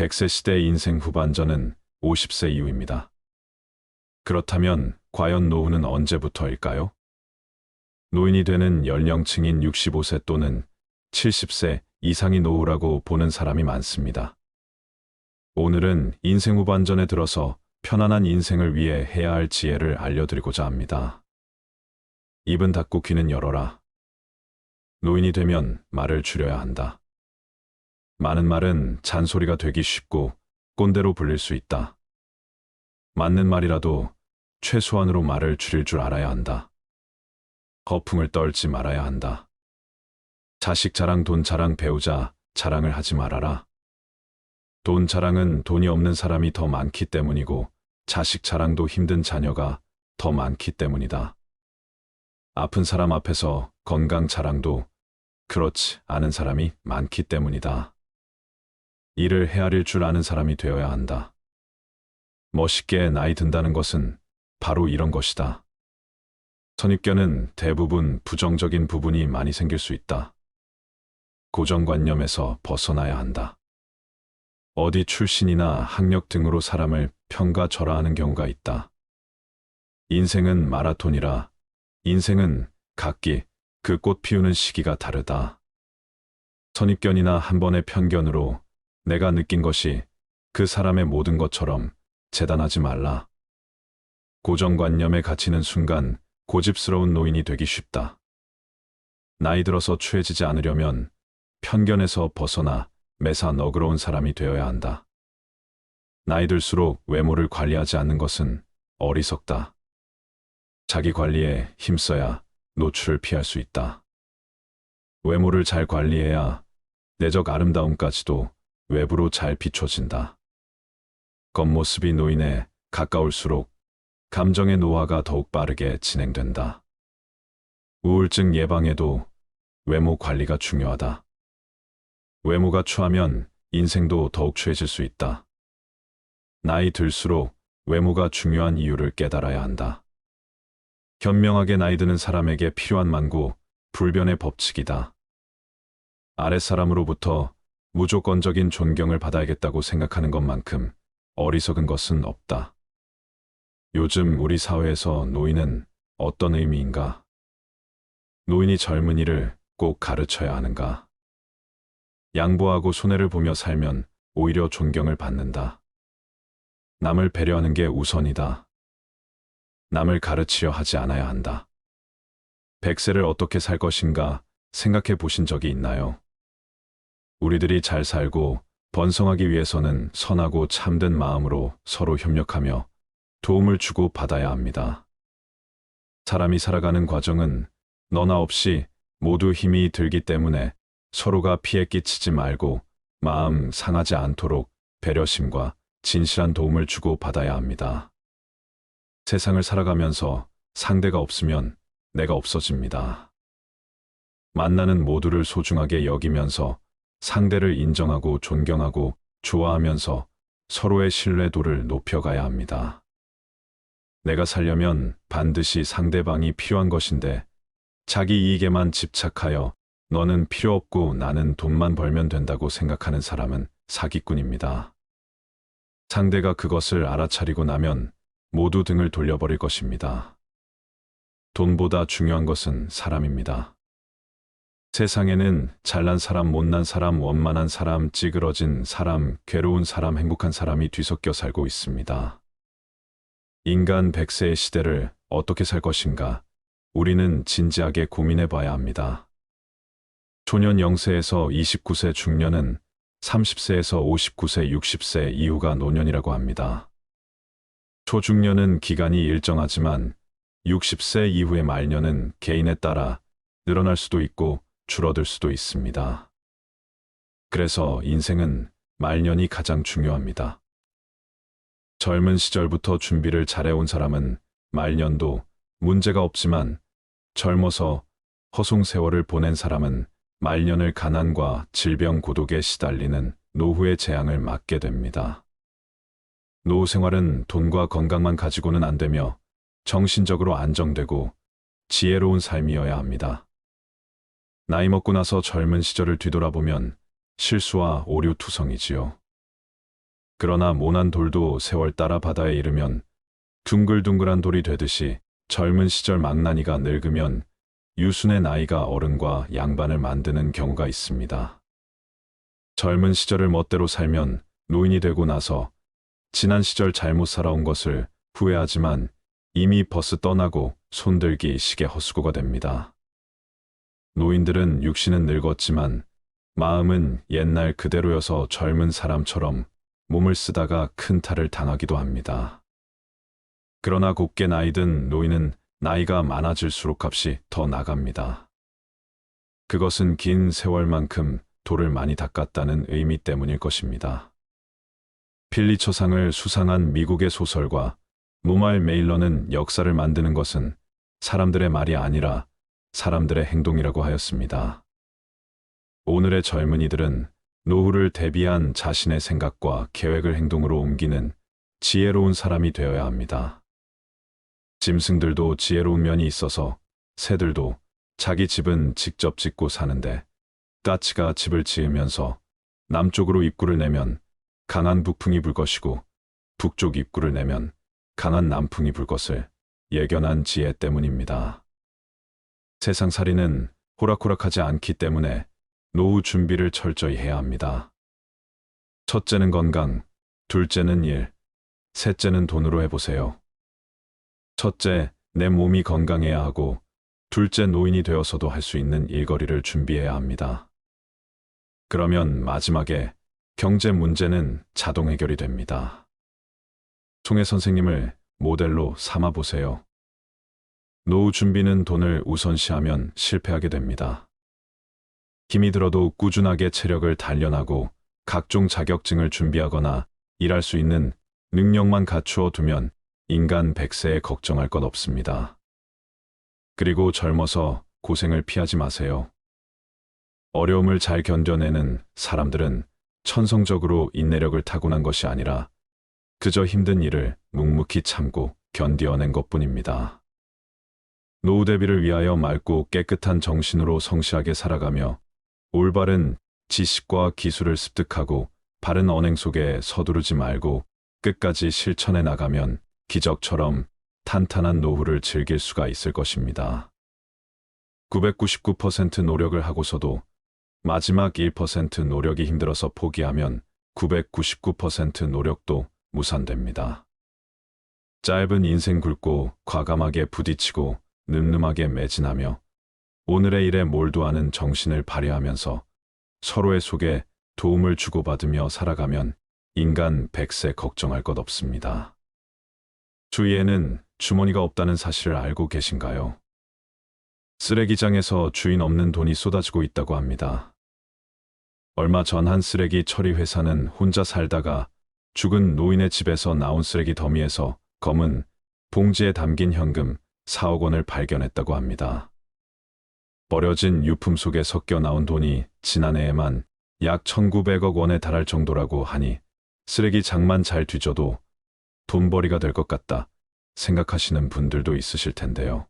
100세 시대의 인생 후반전은 50세 이후입니다. 그렇다면 과연 노후는 언제부터일까요? 노인이 되는 연령층인 65세 또는 70세 이상이 노후라고 보는 사람이 많습니다. 오늘은 인생 후반전에 들어서 편안한 인생을 위해 해야 할 지혜를 알려드리고자 합니다. 입은 닫고 귀는 열어라. 노인이 되면 말을 줄여야 한다. 많은 말은 잔소리가 되기 쉽고 꼰대로 불릴 수 있다. 맞는 말이라도 최소한으로 말을 줄일 줄 알아야 한다. 거품을 떨지 말아야 한다. 자식 자랑, 돈 자랑, 배우자 자랑을 하지 말아라. 돈 자랑은 돈이 없는 사람이 더 많기 때문이고 자식 자랑도 힘든 자녀가 더 많기 때문이다. 아픈 사람 앞에서 건강 자랑도 그렇지 않은 사람이 많기 때문이다. 일을 헤아릴 줄 아는 사람이 되어야 한다. 멋있게 나이 든다는 것은 바로 이런 것이다. 선입견은 대부분 부정적인 부분이 많이 생길 수 있다. 고정관념에서 벗어나야 한다. 어디 출신이나 학력 등으로 사람을 평가절하하는 경우가 있다. 인생은 마라톤이라 인생은 각기 그 꽃 피우는 시기가 다르다. 선입견이나 한 번의 편견으로 내가 느낀 것이 그 사람의 모든 것처럼 재단하지 말라. 고정관념에 갇히는 순간 고집스러운 노인이 되기 쉽다. 나이 들어서 추해지지 않으려면 편견에서 벗어나 매사 너그러운 사람이 되어야 한다. 나이 들수록 외모를 관리하지 않는 것은 어리석다. 자기 관리에 힘써야 노출을 피할 수 있다. 외모를 잘 관리해야 내적 아름다움까지도 외부로 잘 비춰진다. 겉모습이 노인에 가까울수록 감정의 노화가 더욱 빠르게 진행된다. 우울증 예방에도 외모 관리가 중요하다. 외모가 추하면 인생도 더욱 추해질 수 있다. 나이 들수록 외모가 중요한 이유를 깨달아야 한다. 현명하게 나이 드는 사람에게 필요한 만고 불변의 법칙이다. 아랫사람으로부터 무조건적인 존경을 받아야겠다고 생각하는 것만큼 어리석은 것은 없다. 요즘 우리 사회에서 노인은 어떤 의미인가? 노인이 젊은이를 꼭 가르쳐야 하는가? 양보하고 손해를 보며 살면 오히려 존경을 받는다. 남을 배려하는 게 우선이다. 남을 가르치려 하지 않아야 한다. 100세를 어떻게 살 것인가 생각해 보신 적이 있나요? 우리들이 잘 살고 번성하기 위해서는 선하고 참된 마음으로 서로 협력하며 도움을 주고 받아야 합니다. 사람이 살아가는 과정은 너나 없이 모두 힘이 들기 때문에 서로가 피해 끼치지 말고 마음 상하지 않도록 배려심과 진실한 도움을 주고 받아야 합니다. 세상을 살아가면서 상대가 없으면 내가 없어집니다. 만나는 모두를 소중하게 여기면서 상대를 인정하고 존경하고 좋아하면서 서로의 신뢰도를 높여가야 합니다. 내가 살려면 반드시 상대방이 필요한 것인데 자기 이익에만 집착하여 너는 필요 없고 나는 돈만 벌면 된다고 생각하는 사람은 사기꾼입니다. 상대가 그것을 알아차리고 나면 모두 등을 돌려버릴 것입니다. 돈보다 중요한 것은 사람입니다. 세상에는 잘난 사람, 못난 사람, 원만한 사람, 찌그러진 사람, 괴로운 사람, 행복한 사람이 뒤섞여 살고 있습니다. 인간 100세의 시대를 어떻게 살 것인가? 우리는 진지하게 고민해 봐야 합니다. 초년 0세에서 29세 중년은 30세에서 59세, 60세 이후가 노년이라고 합니다. 초중년은 기간이 일정하지만 60세 이후의 말년은 개인에 따라 늘어날 수도 있고 줄어들 수도 있습니다. 그래서 인생은 말년이 가장 중요합니다. 젊은 시절부터 준비를 잘해온 사람은 말년도 문제가 없지만 젊어서 허송세월을 보낸 사람은 말년을 가난과 질병 고독에 시달리는 노후의 재앙을 맞게 됩니다. 노후 생활은 돈과 건강만 가지고는 안 되며 정신적으로 안정되고 지혜로운 삶이어야 합니다. 나이 먹고 나서 젊은 시절을 뒤돌아보면 실수와 오류투성이지요. 그러나 모난 돌도 세월 따라 바다에 이르면 둥글둥글한 돌이 되듯이 젊은 시절 망나니가 늙으면 유순의 나이가 어른과 양반을 만드는 경우가 있습니다. 젊은 시절을 멋대로 살면 노인이 되고 나서 지난 시절 잘못 살아온 것을 후회하지만 이미 버스 떠나고 손들기 시계 헛수고가 됩니다. 노인들은 육신은 늙었지만 마음은 옛날 그대로여서 젊은 사람처럼 몸을 쓰다가 큰 탈을 당하기도 합니다. 그러나 곱게 나이든 노인은 나이가 많아질수록 값이 더 나갑니다. 그것은 긴 세월만큼 돌을 많이 닦았다는 의미 때문일 것입니다. 필리처상을 수상한 미국의 소설가 무말 메일러는 역사를 만드는 것은 사람들의 말이 아니라 사람들의 행동이라고 하였습니다. 오늘의 젊은이들은 노후를 대비한 자신의 생각과 계획을 행동으로 옮기는 지혜로운 사람이 되어야 합니다. 짐승들도 지혜로운 면이 있어서 새들도 자기 집은 직접 짓고 사는데 까치가 집을 지으면서 남쪽으로 입구를 내면 강한 북풍이 불 것이고 북쪽 입구를 내면 강한 남풍이 불 것을 예견한 지혜 때문입니다. 세상살이는 호락호락하지 않기 때문에 노후 준비를 철저히 해야 합니다. 첫째는 건강, 둘째는 일, 셋째는 돈으로 해보세요. 첫째, 내 몸이 건강해야 하고 둘째, 노인이 되어서도 할 수 있는 일거리를 준비해야 합니다. 그러면 마지막에 경제 문제는 자동 해결이 됩니다. 총회 선생님을 모델로 삼아 보세요. 노후 준비는 돈을 우선시하면 실패하게 됩니다. 힘이 들어도 꾸준하게 체력을 단련하고 각종 자격증을 준비하거나 일할 수 있는 능력만 갖추어 두면 인간 100세에 걱정할 것 없습니다. 그리고 젊어서 고생을 피하지 마세요. 어려움을 잘 견뎌내는 사람들은 천성적으로 인내력을 타고난 것이 아니라 그저 힘든 일을 묵묵히 참고 견뎌낸 것뿐입니다. 노후 대비를 위하여 맑고 깨끗한 정신으로 성실하게 살아가며 올바른 지식과 기술을 습득하고 바른 언행 속에 서두르지 말고 끝까지 실천해 나가면 기적처럼 탄탄한 노후를 즐길 수가 있을 것입니다. 999% 노력을 하고서도 마지막 1% 노력이 힘들어서 포기하면 999% 노력도 무산됩니다. 짧은 인생 굵고 과감하게 부딪히고 늠름하게 매진하며 오늘의 일에 몰두하는 정신을 발휘하면서 서로의 속에 도움을 주고받으며 살아가면 인간 100세 걱정할 것 없습니다. 주위에는 주머니가 없다는 사실을 알고 계신가요? 쓰레기장에서 주인 없는 돈이 쏟아지고 있다고 합니다. 얼마 전 한 쓰레기 처리 회사는 혼자 살다가 죽은 노인의 집에서 나온 쓰레기 더미에서 검은 봉지에 담긴 현금 4억 원을 발견했다고 합니다. 버려진 유품 속에 섞여 나온 돈이 지난해에만 약 1,900억 원에 달할 정도라고 하니 쓰레기장만 잘 뒤져도 돈벌이가 될 것 같다 생각하시는 분들도 있으실 텐데요.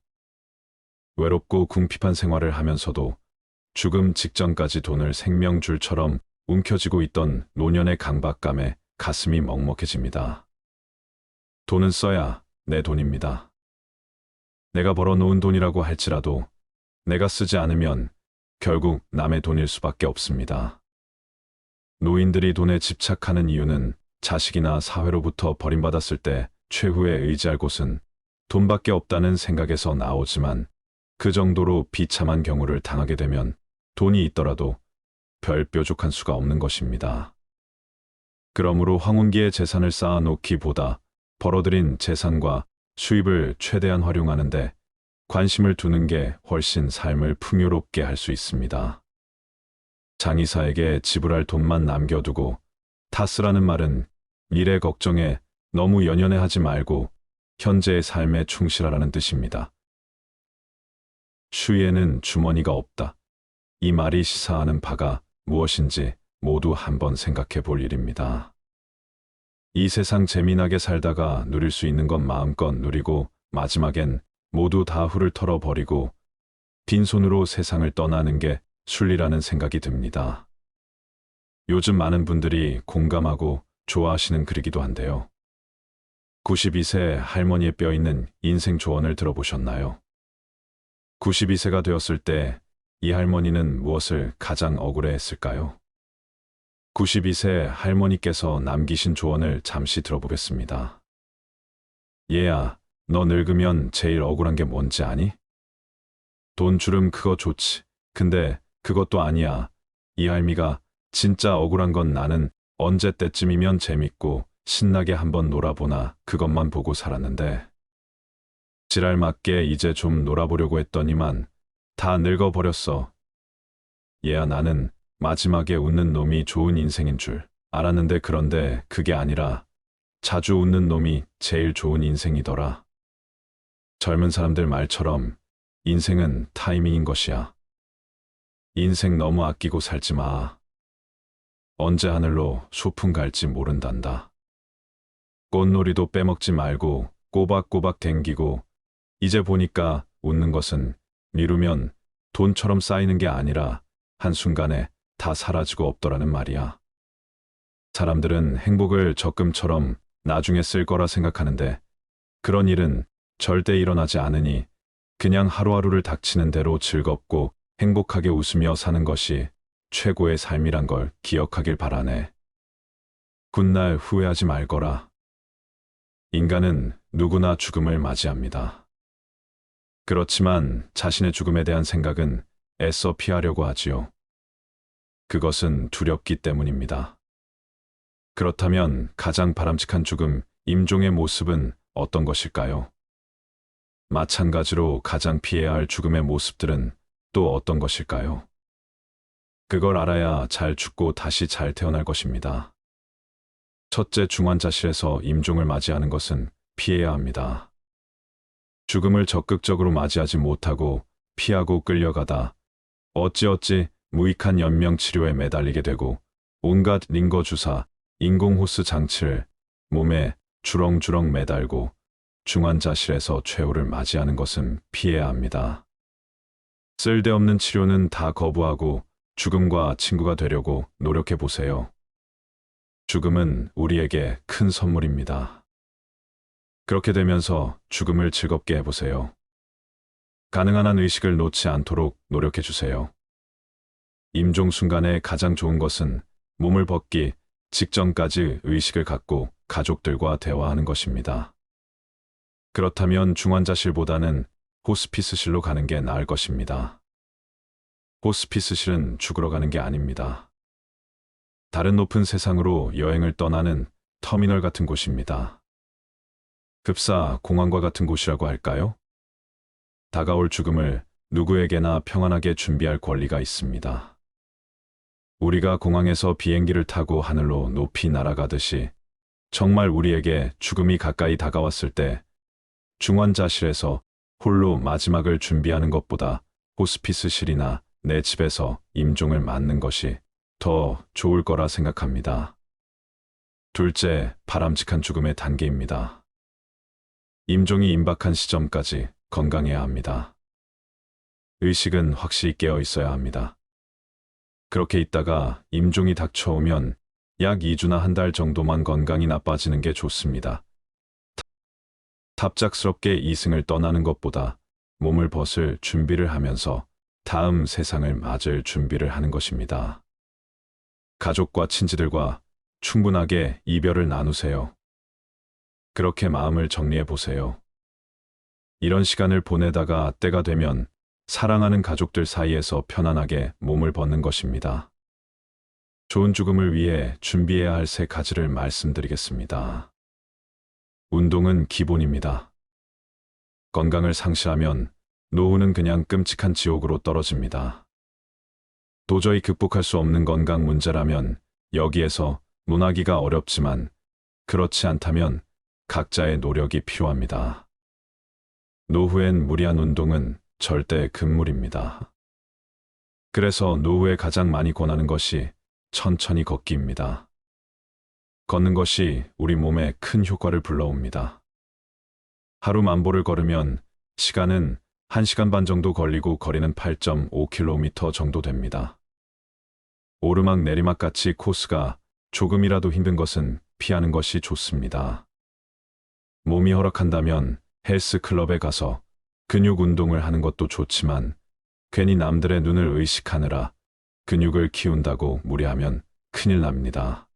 외롭고 궁핍한 생활을 하면서도 죽음 직전까지 돈을 생명줄처럼 움켜쥐고 있던 노년의 강박감에 가슴이 먹먹해집니다. 돈은 써야 내 돈입니다. 내가 벌어놓은 돈이라고 할지라도 내가 쓰지 않으면 결국 남의 돈일 수밖에 없습니다. 노인들이 돈에 집착하는 이유는 자식이나 사회로부터 버림받았을 때 최후의 의지할 곳은 돈밖에 없다는 생각에서 나오지만 그 정도로 비참한 경우를 당하게 되면 돈이 있더라도 별 뾰족한 수가 없는 것입니다. 그러므로 황혼기에 재산을 쌓아놓기보다 벌어들인 재산과 수입을 최대한 활용하는데 관심을 두는 게 훨씬 삶을 풍요롭게 할 수 있습니다. 장의사에게 지불할 돈만 남겨두고 다 쓰라는 말은 미래 걱정에 너무 연연해하지 말고 현재의 삶에 충실하라는 뜻입니다. 추위에는 주머니가 없다. 이 말이 시사하는 바가 무엇인지 모두 한번 생각해 볼 일입니다. 이 세상 재미나게 살다가 누릴 수 있는 건 마음껏 누리고 마지막엔 모두 다 훌을 털어버리고 빈손으로 세상을 떠나는 게 순리라는 생각이 듭니다. 요즘 많은 분들이 공감하고 좋아하시는 글이기도 한데요. 92세 할머니의 뼈 있는 인생 조언을 들어보셨나요? 92세가 되었을 때 이 할머니는 무엇을 가장 억울해 했을까요? 92세 할머니께서 남기신 조언을 잠시 들어보겠습니다. 얘야, 너 늙으면 제일 억울한 게 뭔지 아니? 돈 주름 그거 좋지. 근데 그것도 아니야. 이 할미가 진짜 억울한 건 나는 언제 때쯤이면 재밌고 신나게 한번 놀아보나 그것만 보고 살았는데. 지랄 맞게 이제 좀 놀아보려고 했더니만 다 늙어버렸어. 얘야 나는 마지막에 웃는 놈이 좋은 인생인 줄 알았는데 그런데 그게 아니라 자주 웃는 놈이 제일 좋은 인생이더라. 젊은 사람들 말처럼 인생은 타이밍인 것이야. 인생 너무 아끼고 살지 마. 언제 하늘로 소풍 갈지 모른단다. 꽃놀이도 빼먹지 말고 꼬박꼬박 댕기고 이제 보니까 웃는 것은 미루면 돈처럼 쌓이는 게 아니라 한순간에 다 사라지고 없더라는 말이야. 사람들은 행복을 적금처럼 나중에 쓸 거라 생각하는데 그런 일은 절대 일어나지 않으니 그냥 하루하루를 닥치는 대로 즐겁고 행복하게 웃으며 사는 것이 최고의 삶이란 걸 기억하길 바라네. 훗날 후회하지 말거라. 인간은 누구나 죽음을 맞이합니다. 그렇지만 자신의 죽음에 대한 생각은 애써 피하려고 하지요. 그것은 두렵기 때문입니다. 그렇다면 가장 바람직한 죽음, 임종의 모습은 어떤 것일까요? 마찬가지로 가장 피해야 할 죽음의 모습들은 또 어떤 것일까요? 그걸 알아야 잘 죽고 다시 잘 태어날 것입니다. 첫째, 중환자실에서 임종을 맞이하는 것은 피해야 합니다. 죽음을 적극적으로 맞이하지 못하고 피하고 끌려가다 어찌어찌 무익한 연명 치료에 매달리게 되고 온갖 링거 주사, 인공호스 장치를 몸에 주렁주렁 매달고 중환자실에서 최후를 맞이하는 것은 피해야 합니다. 쓸데없는 치료는 다 거부하고 죽음과 친구가 되려고 노력해 보세요. 죽음은 우리에게 큰 선물입니다. 그렇게 되면서 죽음을 즐겁게 해보세요. 가능한 한 의식을 놓지 않도록 노력해 주세요. 임종 순간에 가장 좋은 것은 몸을 벗기 직전까지 의식을 갖고 가족들과 대화하는 것입니다. 그렇다면 중환자실보다는 호스피스실로 가는 게 나을 것입니다. 호스피스실은 죽으러 가는 게 아닙니다. 다른 높은 세상으로 여행을 떠나는 터미널 같은 곳입니다. 급사 공항과 같은 곳이라고 할까요? 다가올 죽음을 누구에게나 평안하게 준비할 권리가 있습니다. 우리가 공항에서 비행기를 타고 하늘로 높이 날아가듯이 정말 우리에게 죽음이 가까이 다가왔을 때 중환자실에서 홀로 마지막을 준비하는 것보다 호스피스실이나 내 집에서 임종을 맞는 것이 더 좋을 거라 생각합니다. 둘째, 바람직한 죽음의 단계입니다. 임종이 임박한 시점까지 건강해야 합니다. 의식은 확실히 깨어 있어야 합니다. 그렇게 있다가 임종이 닥쳐오면 약 2주나 한 달 정도만 건강이 나빠지는 게 좋습니다. 갑작스럽게 이승을 떠나는 것보다 몸을 벗을 준비를 하면서 다음 세상을 맞을 준비를 하는 것입니다. 가족과 친지들과 충분하게 이별을 나누세요. 그렇게 마음을 정리해 보세요. 이런 시간을 보내다가 때가 되면 사랑하는 가족들 사이에서 편안하게 몸을 벗는 것입니다. 좋은 죽음을 위해 준비해야 할 3가지를 말씀드리겠습니다. 운동은 기본입니다. 건강을 상실하면 노후는 그냥 끔찍한 지옥으로 떨어집니다. 도저히 극복할 수 없는 건강 문제라면 여기에서 논하기가 어렵지만 그렇지 않다면 각자의 노력이 필요합니다. 노후엔 무리한 운동은 절대 금물입니다. 그래서 노후에 가장 많이 권하는 것이 천천히 걷기입니다. 걷는 것이 우리 몸에 큰 효과를 불러옵니다. 하루 10,000보를 걸으면 시간은 1시간 반 정도 걸리고 거리는 8.5km 정도 됩니다. 오르막 내리막 같이 코스가 조금이라도 힘든 것은 피하는 것이 좋습니다. 몸이 허락한다면 헬스클럽에 가서 근육 운동을 하는 것도 좋지만 괜히 남들의 눈을 의식하느라 근육을 키운다고 무리하면 큰일 납니다.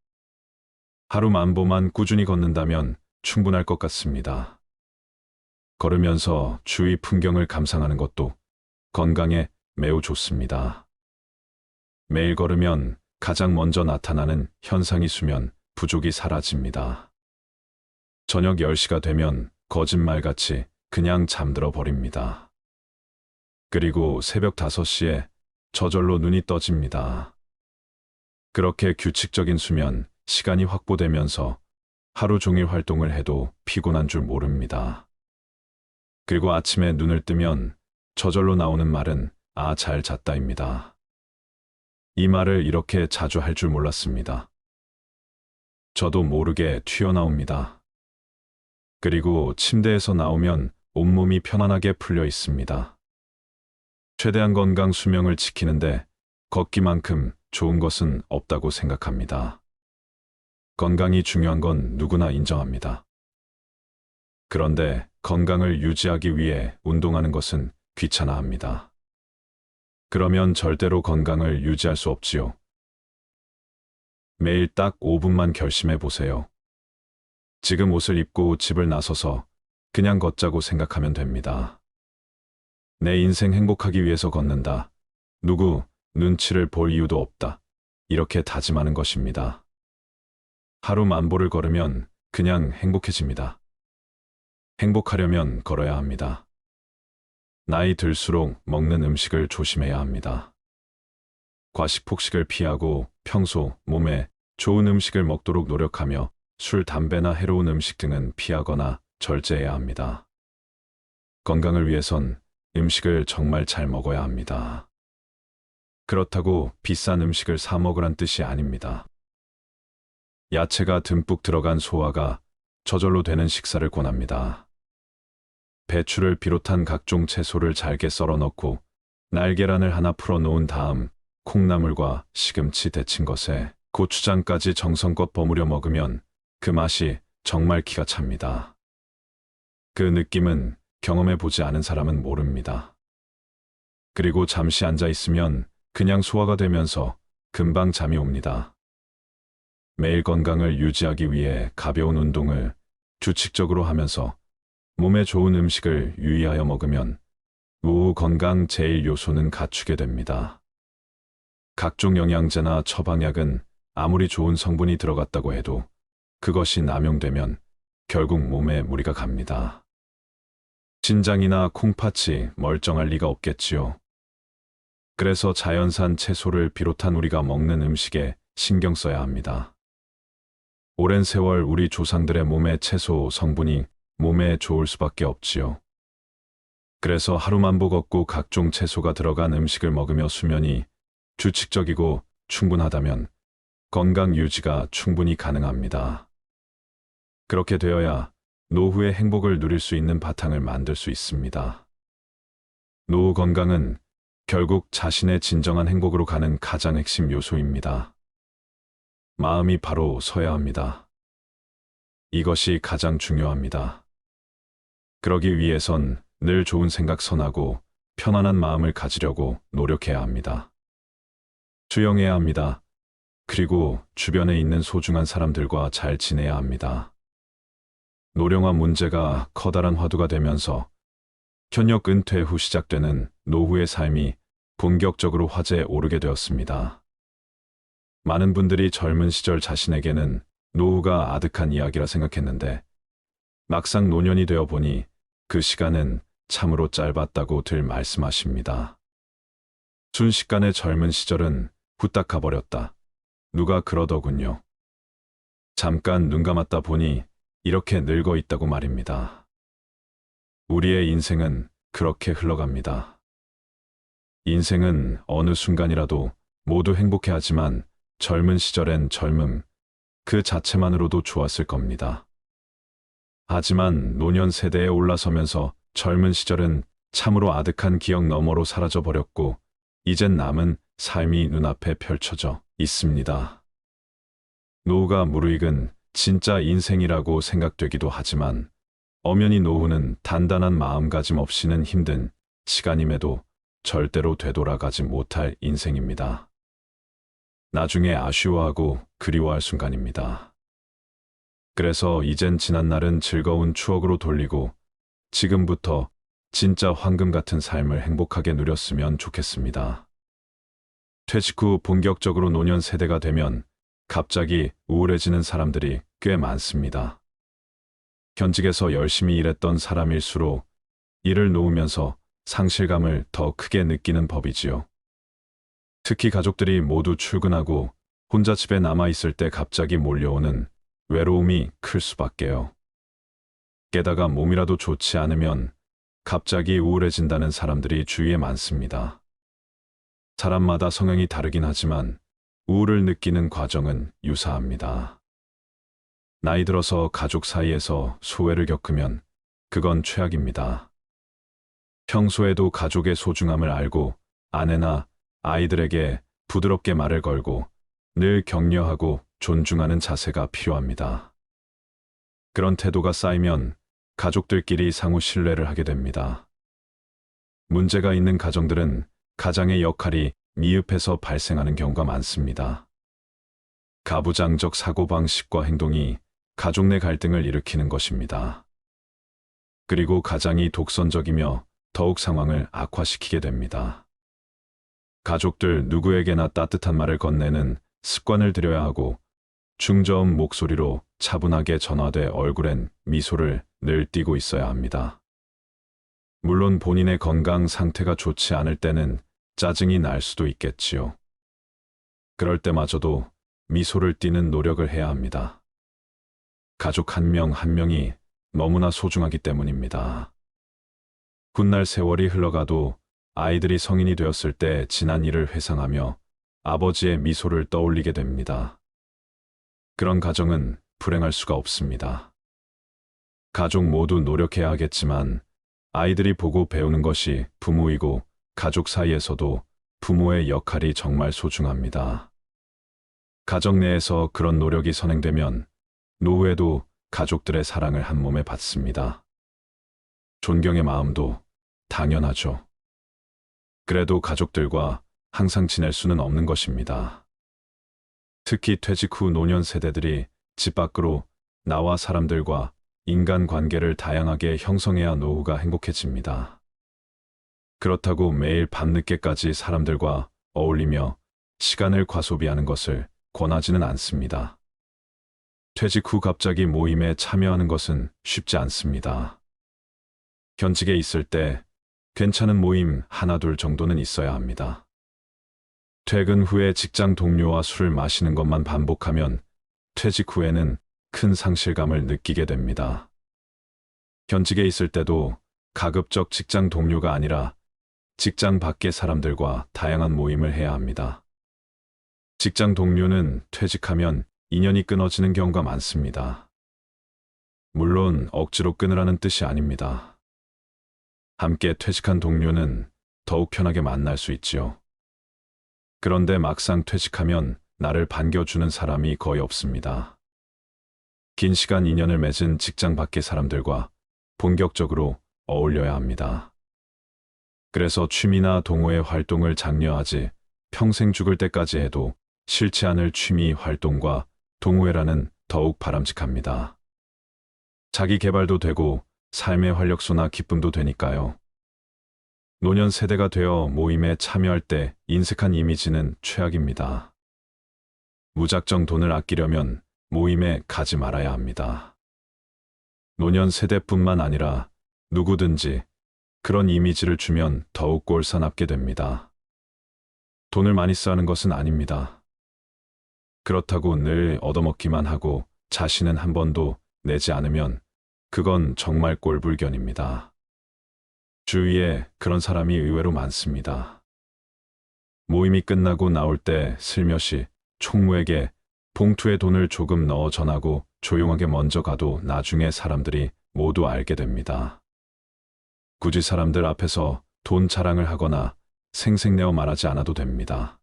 하루 만보만 꾸준히 걷는다면 충분할 것 같습니다. 걸으면서 주위 풍경을 감상하는 것도 건강에 매우 좋습니다. 매일 걸으면 가장 먼저 나타나는 현상이 수면 부족이 사라집니다. 저녁 10시가 되면 거짓말같이 그냥 잠들어 버립니다. 그리고 새벽 5시에 저절로 눈이 떠집니다. 그렇게 규칙적인 수면 시간이 확보되면서 하루 종일 활동을 해도 피곤한 줄 모릅니다. 그리고 아침에 눈을 뜨면 저절로 나오는 말은 "아, 잘 잤다입니다." 이 말을 이렇게 자주 할 줄 몰랐습니다. 저도 모르게 튀어나옵니다. 그리고 침대에서 나오면 온몸이 편안하게 풀려 있습니다. 최대한 건강 수명을 지키는데 걷기만큼 좋은 것은 없다고 생각합니다. 건강이 중요한 건 누구나 인정합니다. 그런데 건강을 유지하기 위해 운동하는 것은 귀찮아합니다. 그러면 절대로 건강을 유지할 수 없지요. 매일 딱 5분만 결심해 보세요. 지금 옷을 입고 집을 나서서 그냥 걷자고 생각하면 됩니다. 내 인생 행복하기 위해서 걷는다. 누구 눈치를 볼 이유도 없다. 이렇게 다짐하는 것입니다. 하루 만보를 걸으면 그냥 행복해집니다. 행복하려면 걸어야 합니다. 나이 들수록 먹는 음식을 조심해야 합니다. 과식 폭식을 피하고 평소 몸에 좋은 음식을 먹도록 노력하며 술, 담배나 해로운 음식 등은 피하거나 절제해야 합니다. 건강을 위해선 음식을 정말 잘 먹어야 합니다. 그렇다고 비싼 음식을 사 먹으란 뜻이 아닙니다. 야채가 듬뿍 들어간 소화가 저절로 되는 식사를 권합니다. 배추를 비롯한 각종 채소를 잘게 썰어 넣고 날계란을 하나 풀어 놓은 다음 콩나물과 시금치 데친 것에 고추장까지 정성껏 버무려 먹으면 그 맛이 정말 기가 찹니다. 그 느낌은 경험해 보지 않은 사람은 모릅니다. 그리고 잠시 앉아 있으면 그냥 소화가 되면서 금방 잠이 옵니다. 매일 건강을 유지하기 위해 가벼운 운동을 규칙적으로 하면서 몸에 좋은 음식을 유의하여 먹으면 노후 건강 제일 요소는 갖추게 됩니다. 각종 영양제나 처방약은 아무리 좋은 성분이 들어갔다고 해도 그것이 남용되면 결국 몸에 무리가 갑니다. 신장이나 콩팥이 멀쩡할 리가 없겠지요. 그래서 자연산 채소를 비롯한 우리가 먹는 음식에 신경 써야 합니다. 오랜 세월 우리 조상들의 몸에 채소 성분이 몸에 좋을 수밖에 없지요. 그래서 하루 만보 걷고 각종 채소가 들어간 음식을 먹으며 수면이 규칙적이고 충분하다면 건강 유지가 충분히 가능합니다. 그렇게 되어야 노후의 행복을 누릴 수 있는 바탕을 만들 수 있습니다. 노후 건강은 결국 자신의 진정한 행복으로 가는 가장 핵심 요소입니다. 마음이 바로 서야 합니다. 이것이 가장 중요합니다. 그러기 위해선 늘 좋은 생각 선하고 편안한 마음을 가지려고 노력해야 합니다. 수영해야 합니다. 그리고 주변에 있는 소중한 사람들과 잘 지내야 합니다. 노령화 문제가 커다란 화두가 되면서 현역 은퇴 후 시작되는 노후의 삶이 본격적으로 화제에 오르게 되었습니다. 많은 분들이 젊은 시절 자신에게는 노후가 아득한 이야기라 생각했는데 막상 노년이 되어 보니 그 시간은 참으로 짧았다고들 말씀하십니다. 순식간에 젊은 시절은 후딱 가버렸다. 누가 그러더군요. 잠깐 눈 감았다 보니 이렇게 늙어 있다고 말입니다. 우리의 인생은 그렇게 흘러갑니다. 인생은 어느 순간이라도 모두 행복해하지만 젊은 시절엔 젊음 그 자체만으로도 좋았을 겁니다. 하지만 노년 세대에 올라서면서 젊은 시절은 참으로 아득한 기억 너머로 사라져버렸고 이젠 남은 삶이 눈앞에 펼쳐져 있습니다. 노후가 무르익은 진짜 인생이라고 생각되기도 하지만 엄연히 노후는 단단한 마음가짐 없이는 힘든 시간임에도 절대로 되돌아가지 못할 인생입니다. 나중에 아쉬워하고 그리워할 순간입니다. 그래서 이젠 지난 날은 즐거운 추억으로 돌리고 지금부터 진짜 황금 같은 삶을 행복하게 누렸으면 좋겠습니다. 퇴직 후 본격적으로 노년 세대가 되면 갑자기 우울해지는 사람들이 꽤 많습니다. 현직에서 열심히 일했던 사람일수록 일을 놓으면서 상실감을 더 크게 느끼는 법이지요. 특히 가족들이 모두 출근하고 혼자 집에 남아있을 때 갑자기 몰려오는 외로움이 클 수밖에요. 게다가 몸이라도 좋지 않으면 갑자기 우울해진다는 사람들이 주위에 많습니다. 사람마다 성향이 다르긴 하지만 우울을 느끼는 과정은 유사합니다. 나이 들어서 가족 사이에서 소외를 겪으면 그건 최악입니다. 평소에도 가족의 소중함을 알고 아내나 아이들에게 부드럽게 말을 걸고 늘 격려하고 존중하는 자세가 필요합니다. 그런 태도가 쌓이면 가족들끼리 상호 신뢰를 하게 됩니다. 문제가 있는 가정들은 가장의 역할이 미흡해서 발생하는 경우가 많습니다. 가부장적 사고방식과 행동이 가족 내 갈등을 일으키는 것입니다. 그리고 가장이 독선적이며 더욱 상황을 악화시키게 됩니다. 가족들 누구에게나 따뜻한 말을 건네는 습관을 들여야 하고 중저음 목소리로 차분하게 전화돼 얼굴엔 미소를 늘 띠고 있어야 합니다. 물론 본인의 건강 상태가 좋지 않을 때는 짜증이 날 수도 있겠지요. 그럴 때마저도 미소를 띠는 노력을 해야 합니다. 가족 한 명 한 명이 너무나 소중하기 때문입니다. 훗날 세월이 흘러가도 아이들이 성인이 되었을 때 지난 일을 회상하며 아버지의 미소를 떠올리게 됩니다. 그런 가정은 불행할 수가 없습니다. 가족 모두 노력해야 하겠지만 아이들이 보고 배우는 것이 부모이고 가족 사이에서도 부모의 역할이 정말 소중합니다. 가정 내에서 그런 노력이 선행되면 노후에도 가족들의 사랑을 한 몸에 받습니다. 존경의 마음도 당연하죠. 그래도 가족들과 항상 지낼 수는 없는 것입니다. 특히 퇴직 후 노년 세대들이 집 밖으로 나와 사람들과 인간관계를 다양하게 형성해야 노후가 행복해집니다. 그렇다고 매일 밤늦게까지 사람들과 어울리며 시간을 과소비하는 것을 권하지는 않습니다. 퇴직 후 갑자기 모임에 참여하는 것은 쉽지 않습니다. 현직에 있을 때 괜찮은 모임 하나 둘 정도는 있어야 합니다. 퇴근 후에 직장 동료와 술을 마시는 것만 반복하면 퇴직 후에는 큰 상실감을 느끼게 됩니다. 현직에 있을 때도 가급적 직장 동료가 아니라 직장 밖의 사람들과 다양한 모임을 해야 합니다. 직장 동료는 퇴직하면 인연이 끊어지는 경우가 많습니다. 물론 억지로 끊으라는 뜻이 아닙니다. 함께 퇴직한 동료는 더욱 편하게 만날 수 있지요. 그런데 막상 퇴직하면 나를 반겨주는 사람이 거의 없습니다. 긴 시간 인연을 맺은 직장 밖의 사람들과 본격적으로 어울려야 합니다. 그래서 취미나 동호회 활동을 장려하지 평생 죽을 때까지 해도 싫지 않을 취미 활동과 동호회라는 더욱 바람직합니다. 자기 개발도 되고 삶의 활력소나 기쁨도 되니까요. 노년 세대가 되어 모임에 참여할 때 인색한 이미지는 최악입니다. 무작정 돈을 아끼려면 모임에 가지 말아야 합니다. 노년 세대뿐만 아니라 누구든지 그런 이미지를 주면 더욱 꼴사납게 됩니다. 돈을 많이 쓰는 것은 아닙니다. 그렇다고 늘 얻어먹기만 하고 자신은 한 번도 내지 않으면 그건 정말 꼴불견입니다. 주위에 그런 사람이 의외로 많습니다. 모임이 끝나고 나올 때 슬며시 총무에게 봉투에 돈을 조금 넣어 전하고 조용하게 먼저 가도 나중에 사람들이 모두 알게 됩니다. 굳이 사람들 앞에서 돈 자랑을 하거나 생색내어 말하지 않아도 됩니다.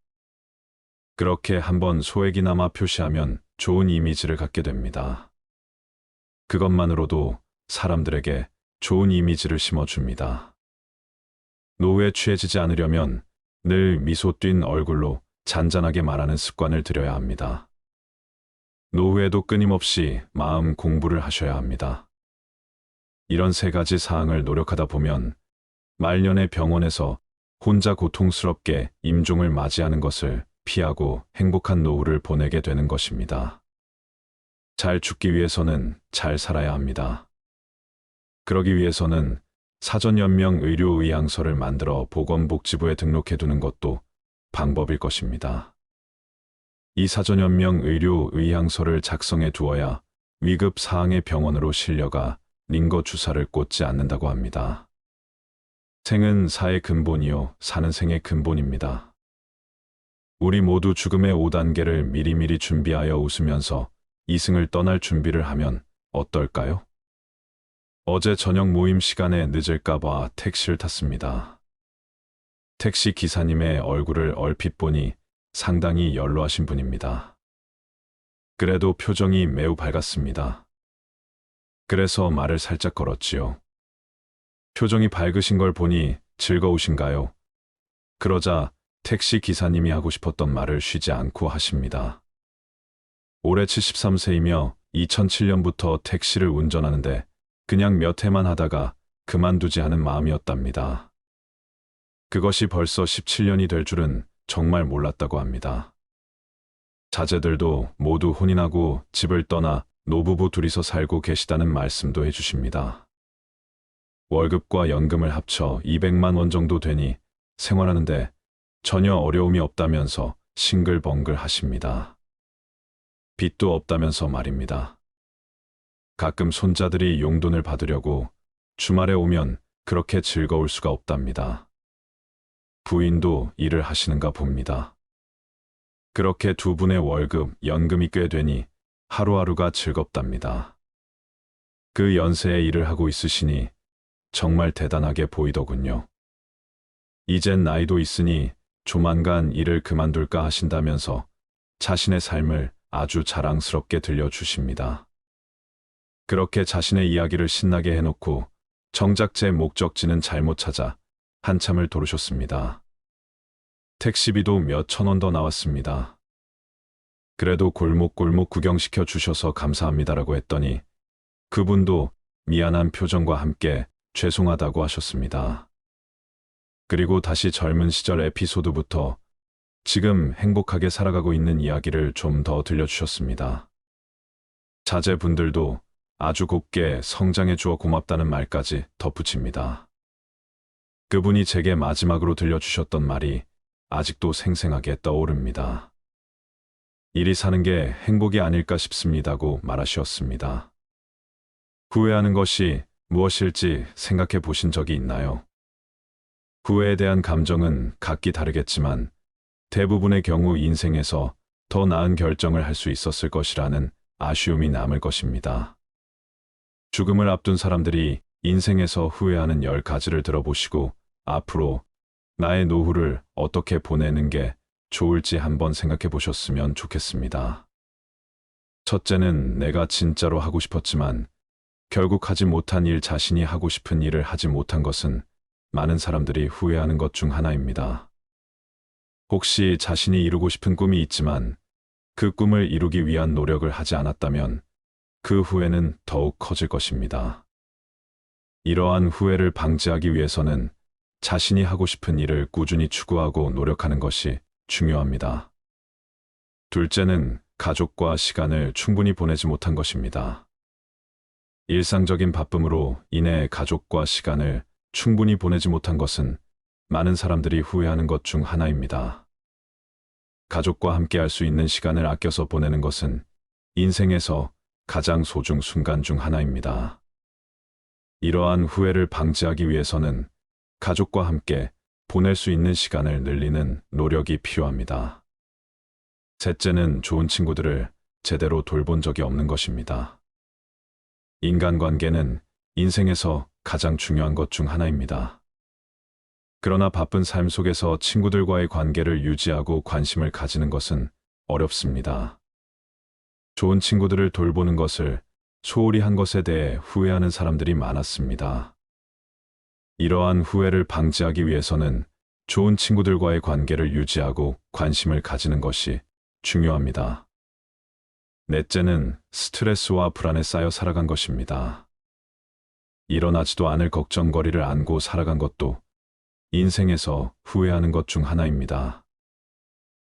그렇게 한번 소액이나마 표시하면 좋은 이미지를 갖게 됩니다. 그것만으로도 사람들에게 좋은 이미지를 심어줍니다. 노후에 취해지지 않으려면 늘 미소 띈 얼굴로 잔잔하게 말하는 습관을 들여야 합니다. 노후에도 끊임없이 마음 공부를 하셔야 합니다. 이런 세 가지 사항을 노력하다 보면 말년에 병원에서 혼자 고통스럽게 임종을 맞이하는 것을 피하고 행복한 노후를 보내게 되는 것입니다. 잘 죽기 위해서는 잘 살아야 합니다. 그러기 위해서는 사전연명 의료의향서를 만들어 보건복지부에 등록해 두는 것도 방법일 것입니다. 이 사전연명 의료의향서를 작성해 두어야 위급 사항의 병원으로 실려가 링거 주사를 꽂지 않는다고 합니다. 생은 사의 근본이요, 사는 생의 근본입니다. 우리 모두 죽음의 5단계를 미리미리 준비하여 웃으면서 이승을 떠날 준비를 하면 어떨까요? 어제 저녁 모임 시간에 늦을까봐 택시를 탔습니다. 택시 기사님의 얼굴을 얼핏 보니 상당히 연로하신 분입니다. 그래도 표정이 매우 밝았습니다. 그래서 말을 살짝 걸었지요. 표정이 밝으신 걸 보니 즐거우신가요? 그러자 택시 기사님이 하고 싶었던 말을 쉬지 않고 하십니다. 올해 73세이며 2007년부터 택시를 운전하는데 그냥 몇 해만 하다가 그만두지 않은 마음이었답니다. 그것이 벌써 17년이 될 줄은 정말 몰랐다고 합니다. 자제들도 모두 혼인하고 집을 떠나 노부부 둘이서 살고 계시다는 말씀도 해주십니다. 월급과 연금을 합쳐 200만 원 정도 되니 생활하는데 전혀 어려움이 없다면서 싱글벙글 하십니다. 빚도 없다면서 말입니다. 가끔 손자들이 용돈을 받으려고 주말에 오면 그렇게 즐거울 수가 없답니다. 부인도 일을 하시는가 봅니다. 그렇게 두 분의 월급, 연금이 꽤 되니 하루하루가 즐겁답니다. 그 연세에 일을 하고 있으시니 정말 대단하게 보이더군요. 이젠 나이도 있으니 조만간 일을 그만둘까 하신다면서 자신의 삶을 아주 자랑스럽게 들려주십니다. 그렇게 자신의 이야기를 신나게 해놓고 정작 제 목적지는 잘못 찾아 한참을 도르셨습니다. 택시비도 몇 천 원 더 나왔습니다. 그래도 골목골목 구경시켜 주셔서 감사합니다라고 했더니 그분도 미안한 표정과 함께 죄송하다고 하셨습니다. 그리고 다시 젊은 시절 에피소드부터 지금 행복하게 살아가고 있는 이야기를 좀 더 들려주셨습니다. 자제분들도 아주 곱게 성장해 주어 고맙다는 말까지 덧붙입니다. 그분이 제게 마지막으로 들려주셨던 말이 아직도 생생하게 떠오릅니다. 일이 사는 게 행복이 아닐까 싶습니다고 말하셨습니다. 후회하는 것이 무엇일지 생각해 보신 적이 있나요? 후회에 대한 감정은 각기 다르겠지만 대부분의 경우 인생에서 더 나은 결정을 할 수 있었을 것이라는 아쉬움이 남을 것입니다. 죽음을 앞둔 사람들이 인생에서 후회하는 10가지를 들어보시고 앞으로 나의 노후를 어떻게 보내는 게 좋을지 한번 생각해 보셨으면 좋겠습니다. 첫째는 내가 진짜로 하고 싶었지만 결국 하지 못한 일, 자신이 하고 싶은 일을 하지 못한 것은 많은 사람들이 후회하는 것 중 하나입니다. 혹시 자신이 이루고 싶은 꿈이 있지만 그 꿈을 이루기 위한 노력을 하지 않았다면 그 후회는 더욱 커질 것입니다. 이러한 후회를 방지하기 위해서는 자신이 하고 싶은 일을 꾸준히 추구하고 노력하는 것이 중요합니다. 둘째는 가족과 시간을 충분히 보내지 못한 것입니다. 일상적인 바쁨으로 인해 가족과 시간을 충분히 보내지 못한 것은 많은 사람들이 후회하는 것 중 하나입니다. 가족과 함께 할 수 있는 시간을 아껴서 보내는 것은 인생에서 가장 소중 순간 중 하나입니다. 이러한 후회를 방지하기 위해서는 가족과 함께 보낼 수 있는 시간을 늘리는 노력이 필요합니다. 셋째는 좋은 친구들을 제대로 돌본 적이 없는 것입니다. 인간관계는 인생에서 가장 중요한 것 중 하나입니다. 그러나 바쁜 삶 속에서 친구들과의 관계를 유지하고 관심을 가지는 것은 어렵습니다. 좋은 친구들을 돌보는 것을 소홀히 한 것에 대해 후회하는 사람들이 많았습니다. 이러한 후회를 방지하기 위해서는 좋은 친구들과의 관계를 유지하고 관심을 가지는 것이 중요합니다. 넷째는 스트레스와 불안에 쌓여 살아간 것입니다. 일어나지도 않을 걱정거리를 안고 살아간 것도 인생에서 후회하는 것 중 하나입니다.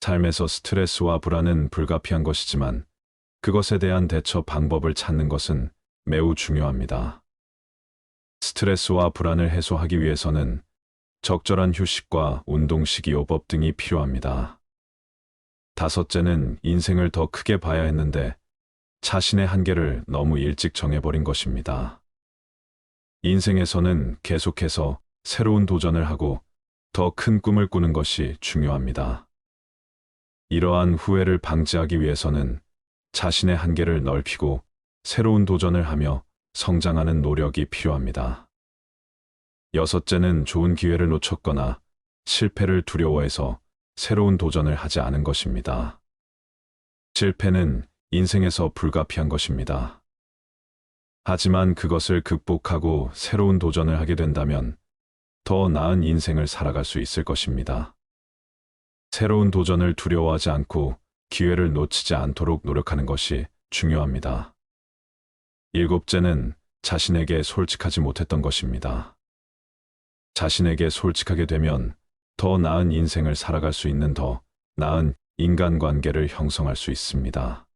삶에서 스트레스와 불안은 불가피한 것이지만 그것에 대한 대처 방법을 찾는 것은 매우 중요합니다. 스트레스와 불안을 해소하기 위해서는 적절한 휴식과 운동 식이요법 등이 필요합니다. 다섯째는 인생을 더 크게 봐야 했는데 자신의 한계를 너무 일찍 정해버린 것입니다. 인생에서는 계속해서 새로운 도전을 하고 더 큰 꿈을 꾸는 것이 중요합니다. 이러한 후회를 방지하기 위해서는 자신의 한계를 넓히고 새로운 도전을 하며 성장하는 노력이 필요합니다. 여섯째는 좋은 기회를 놓쳤거나 실패를 두려워해서 새로운 도전을 하지 않은 것입니다. 실패는 인생에서 불가피한 것입니다. 하지만 그것을 극복하고 새로운 도전을 하게 된다면 더 나은 인생을 살아갈 수 있을 것입니다. 새로운 도전을 두려워하지 않고 기회를 놓치지 않도록 노력하는 것이 중요합니다. 일곱째는 자신에게 솔직하지 못했던 것입니다. 자신에게 솔직하게 되면 더 나은 인생을 살아갈 수 있는 더 나은 인간관계를 형성할 수 있습니다.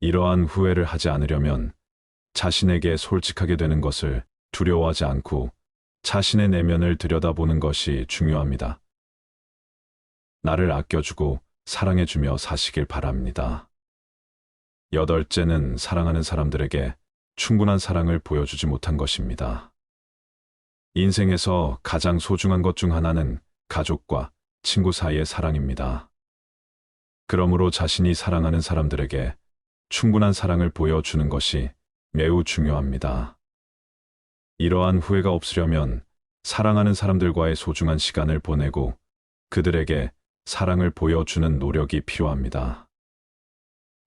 이러한 후회를 하지 않으려면 자신에게 솔직하게 되는 것을 두려워하지 않고 자신의 내면을 들여다보는 것이 중요합니다. 나를 아껴주고 사랑해주며 사시길 바랍니다. 여덟째는 사랑하는 사람들에게 충분한 사랑을 보여주지 못한 것입니다. 인생에서 가장 소중한 것 중 하나는 가족과 친구 사이의 사랑입니다. 그러므로 자신이 사랑하는 사람들에게 충분한 사랑을 보여주는 것이 매우 중요합니다. 이러한 후회가 없으려면 사랑하는 사람들과의 소중한 시간을 보내고 그들에게 사랑을 보여주는 노력이 필요합니다.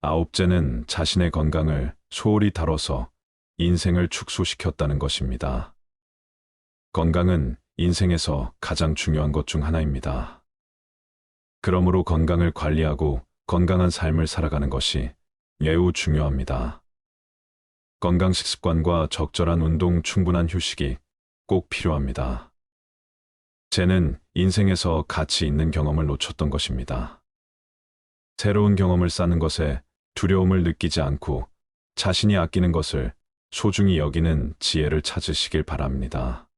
아홉째는 자신의 건강을 소홀히 다뤄서 인생을 축소시켰다는 것입니다. 건강은 인생에서 가장 중요한 것 중 하나입니다. 그러므로 건강을 관리하고 건강한 삶을 살아가는 것이 매우 중요합니다. 건강 식습관과 적절한 운동, 충분한 휴식이 꼭 필요합니다. 쟤는 인생에서 가치 있는 경험을 놓쳤던 것입니다. 새로운 경험을 쌓는 것에 두려움을 느끼지 않고 자신이 아끼는 것을 소중히 여기는 지혜를 찾으시길 바랍니다.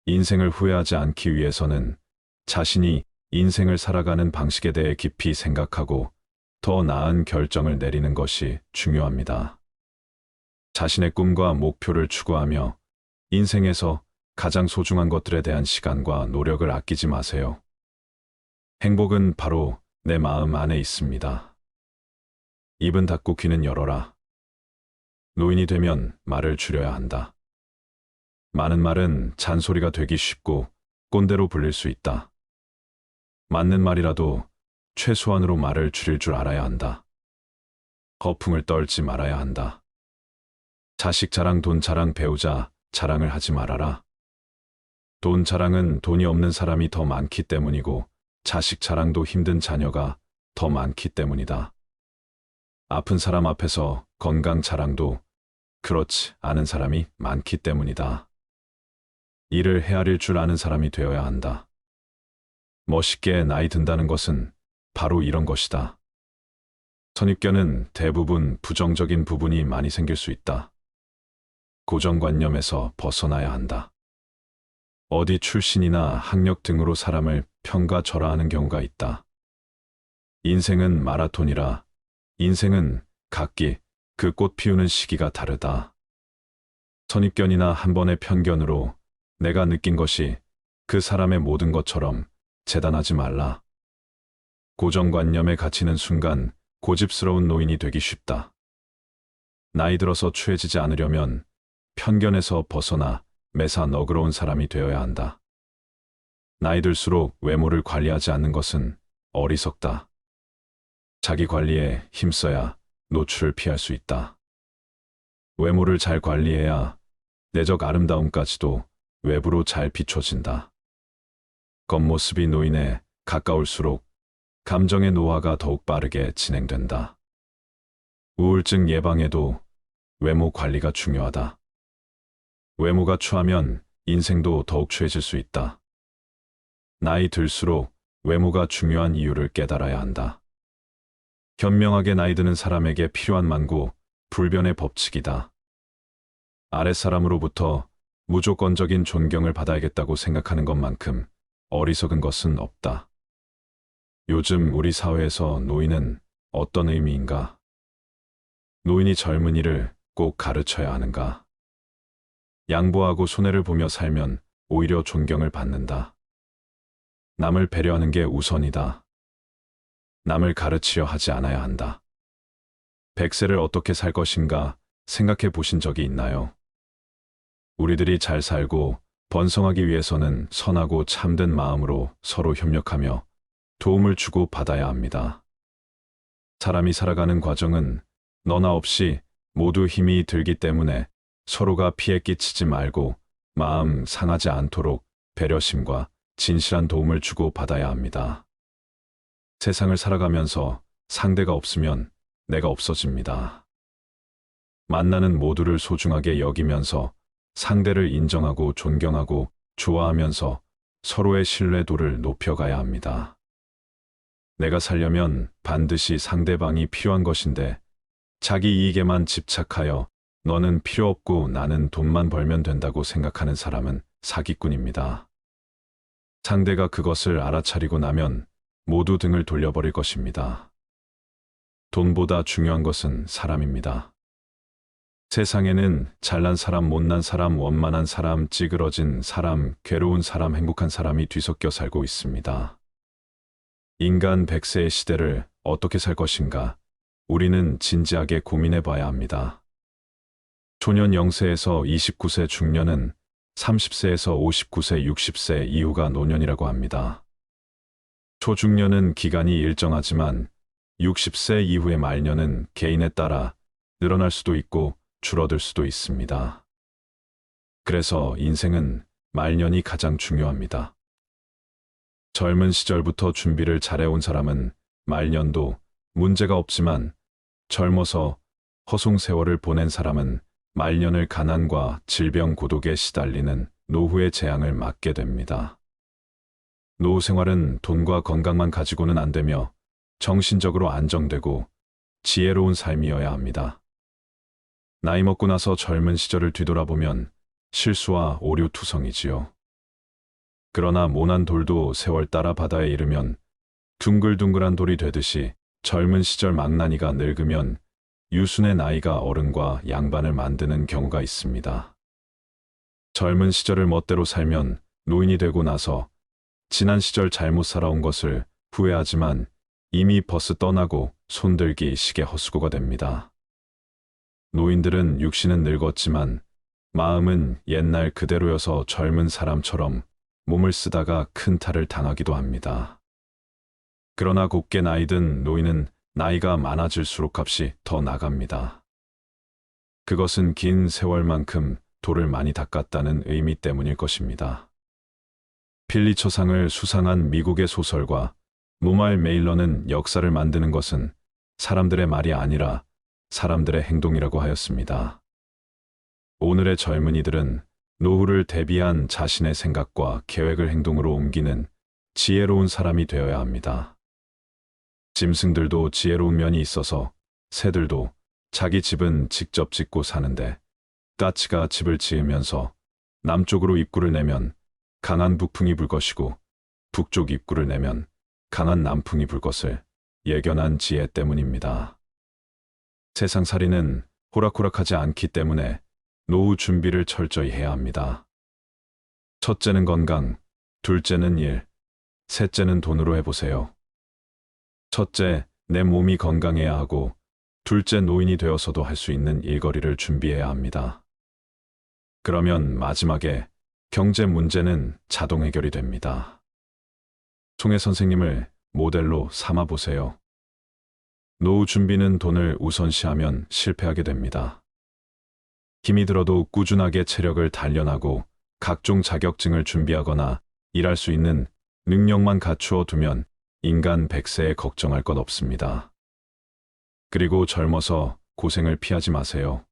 인생을 후회하지 않기 위해서는 자신이 인생을 살아가는 방식에 대해 깊이 생각하고 더 나은 결정을 내리는 것이 중요합니다. 자신의 꿈과 목표를 추구하며 인생에서 가장 소중한 것들에 대한 시간과 노력을 아끼지 마세요. 행복은 바로 내 마음 안에 있습니다. 입은 닫고 귀는 열어라. 노인이 되면 말을 줄여야 한다. 많은 말은 잔소리가 되기 쉽고 꼰대로 불릴 수 있다. 맞는 말이라도 최소한으로 말을 줄일 줄 알아야 한다. 허풍을 떨지 말아야 한다. 자식 자랑, 돈 자랑, 배우자 자랑을 하지 말아라. 돈 자랑은 돈이 없는 사람이 더 많기 때문이고 자식 자랑도 힘든 자녀가 더 많기 때문이다. 아픈 사람 앞에서 건강 자랑도 그렇지 않은 사람이 많기 때문이다. 일을 헤아릴 줄 아는 사람이 되어야 한다. 멋있게 나이 든다는 것은 바로 이런 것이다. 선입견은 대부분 부정적인 부분이 많이 생길 수 있다. 고정관념에서 벗어나야 한다. 어디 출신이나 학력 등으로 사람을 평가절하하는 경우가 있다. 인생은 마라톤이라 인생은 각기 그 꽃 피우는 시기가 다르다. 선입견이나 한 번의 편견으로 내가 느낀 것이 그 사람의 모든 것처럼 재단하지 말라. 고정관념에 갇히는 순간 고집스러운 노인이 되기 쉽다. 나이 들어서 추해지지 않으려면 편견에서 벗어나 매사 너그러운 사람이 되어야 한다. 나이 들수록 외모를 관리하지 않는 것은 어리석다. 자기 관리에 힘써야 노출을 피할 수 있다. 외모를 잘 관리해야 내적 아름다움까지도 외부로 잘 비춰진다. 겉모습이 노인에 가까울수록 감정의 노화가 더욱 빠르게 진행된다. 우울증 예방에도 외모 관리가 중요하다. 외모가 추하면 인생도 더욱 추해질 수 있다. 나이 들수록 외모가 중요한 이유를 깨달아야 한다. 현명하게 나이 드는 사람에게 필요한 만구, 불변의 법칙이다. 아랫사람으로부터 무조건적인 존경을 받아야겠다고 생각하는 것만큼 어리석은 것은 없다. 요즘 우리 사회에서 노인은 어떤 의미인가? 노인이 젊은이를 꼭 가르쳐야 하는가? 양보하고 손해를 보며 살면 오히려 존경을 받는다. 남을 배려하는 게 우선이다. 남을 가르치려 하지 않아야 한다. 100세를 어떻게 살 것인가 생각해 보신 적이 있나요? 우리들이 잘 살고 번성하기 위해서는 선하고 참된 마음으로 서로 협력하며 도움을 주고 받아야 합니다. 사람이 살아가는 과정은 너나 없이 모두 힘이 들기 때문에 서로가 피해 끼치지 말고 마음 상하지 않도록 배려심과 진실한 도움을 주고 받아야 합니다. 세상을 살아가면서 상대가 없으면 내가 없어집니다. 만나는 모두를 소중하게 여기면서 상대를 인정하고 존경하고 좋아하면서 서로의 신뢰도를 높여가야 합니다. 내가 살려면 반드시 상대방이 필요한 것인데 자기 이익에만 집착하여 너는 필요 없고 나는 돈만 벌면 된다고 생각하는 사람은 사기꾼입니다. 상대가 그것을 알아차리고 나면 모두 등을 돌려버릴 것입니다. 돈보다 중요한 것은 사람입니다. 세상에는 잘난 사람, 못난 사람, 원만한 사람, 찌그러진 사람, 괴로운 사람, 행복한 사람이 뒤섞여 살고 있습니다. 인간 100세의 시대를 어떻게 살 것인가? 우리는 진지하게 고민해 봐야 합니다. 초년 0세에서 29세 중년은 30세에서 59세, 60세 이후가 노년이라고 합니다. 초중년은 기간이 일정하지만 60세 이후의 말년은 개인에 따라 늘어날 수도 있고 줄어들 수도 있습니다. 그래서 인생은 말년이 가장 중요합니다. 젊은 시절부터 준비를 잘해온 사람은 말년도 문제가 없지만 젊어서 허송세월을 보낸 사람은 말년을 가난과 질병 고독에 시달리는 노후의 재앙을 맞게 됩니다. 노후 생활은 돈과 건강만 가지고는 안 되며 정신적으로 안정되고 지혜로운 삶이어야 합니다. 나이 먹고 나서 젊은 시절을 뒤돌아보면 실수와 오류투성이지요. 그러나 모난 돌도 세월 따라 바다에 이르면 둥글둥글한 돌이 되듯이 젊은 시절 망나니가 늙으면 유순의 나이가 어른과 양반을 만드는 경우가 있습니다. 젊은 시절을 멋대로 살면 노인이 되고 나서 지난 시절 잘못 살아온 것을 후회하지만 이미 버스 떠나고 손들기 시계 헛수고가 됩니다. 노인들은 육신은 늙었지만 마음은 옛날 그대로여서 젊은 사람처럼 몸을 쓰다가 큰 탈을 당하기도 합니다. 그러나 곱게 나이든 노인은 나이가 많아질수록 값이 더 나갑니다. 그것은 긴 세월만큼 돌을 많이 닦았다는 의미 때문일 것입니다. 필리처상을 수상한 미국의 소설가 노말 메일러는 역사를 만드는 것은 사람들의 말이 아니라 사람들의 행동이라고 하였습니다. 오늘의 젊은이들은 노후를 대비한 자신의 생각과 계획을 행동으로 옮기는 지혜로운 사람이 되어야 합니다. 짐승들도 지혜로운 면이 있어서 새들도 자기 집은 직접 짓고 사는데 까치가 집을 지으면서 남쪽으로 입구를 내면 강한 북풍이 불 것이고 북쪽 입구를 내면 강한 남풍이 불 것을 예견한 지혜 때문입니다. 세상살이는 호락호락하지 않기 때문에 노후 준비를 철저히 해야 합니다. 첫째는 건강, 둘째는 일, 셋째는 돈으로 해보세요. 첫째, 내 몸이 건강해야 하고 둘째, 노인이 되어서도 할 수 있는 일거리를 준비해야 합니다. 그러면 마지막에 경제 문제는 자동 해결이 됩니다. 송혜 선생님을 모델로 삼아 보세요. 노후 준비는 돈을 우선시하면 실패하게 됩니다. 힘이 들어도 꾸준하게 체력을 단련하고 각종 자격증을 준비하거나 일할 수 있는 능력만 갖추어 두면 인간 100세에 걱정할 것 없습니다. 그리고 젊어서 고생을 피하지 마세요.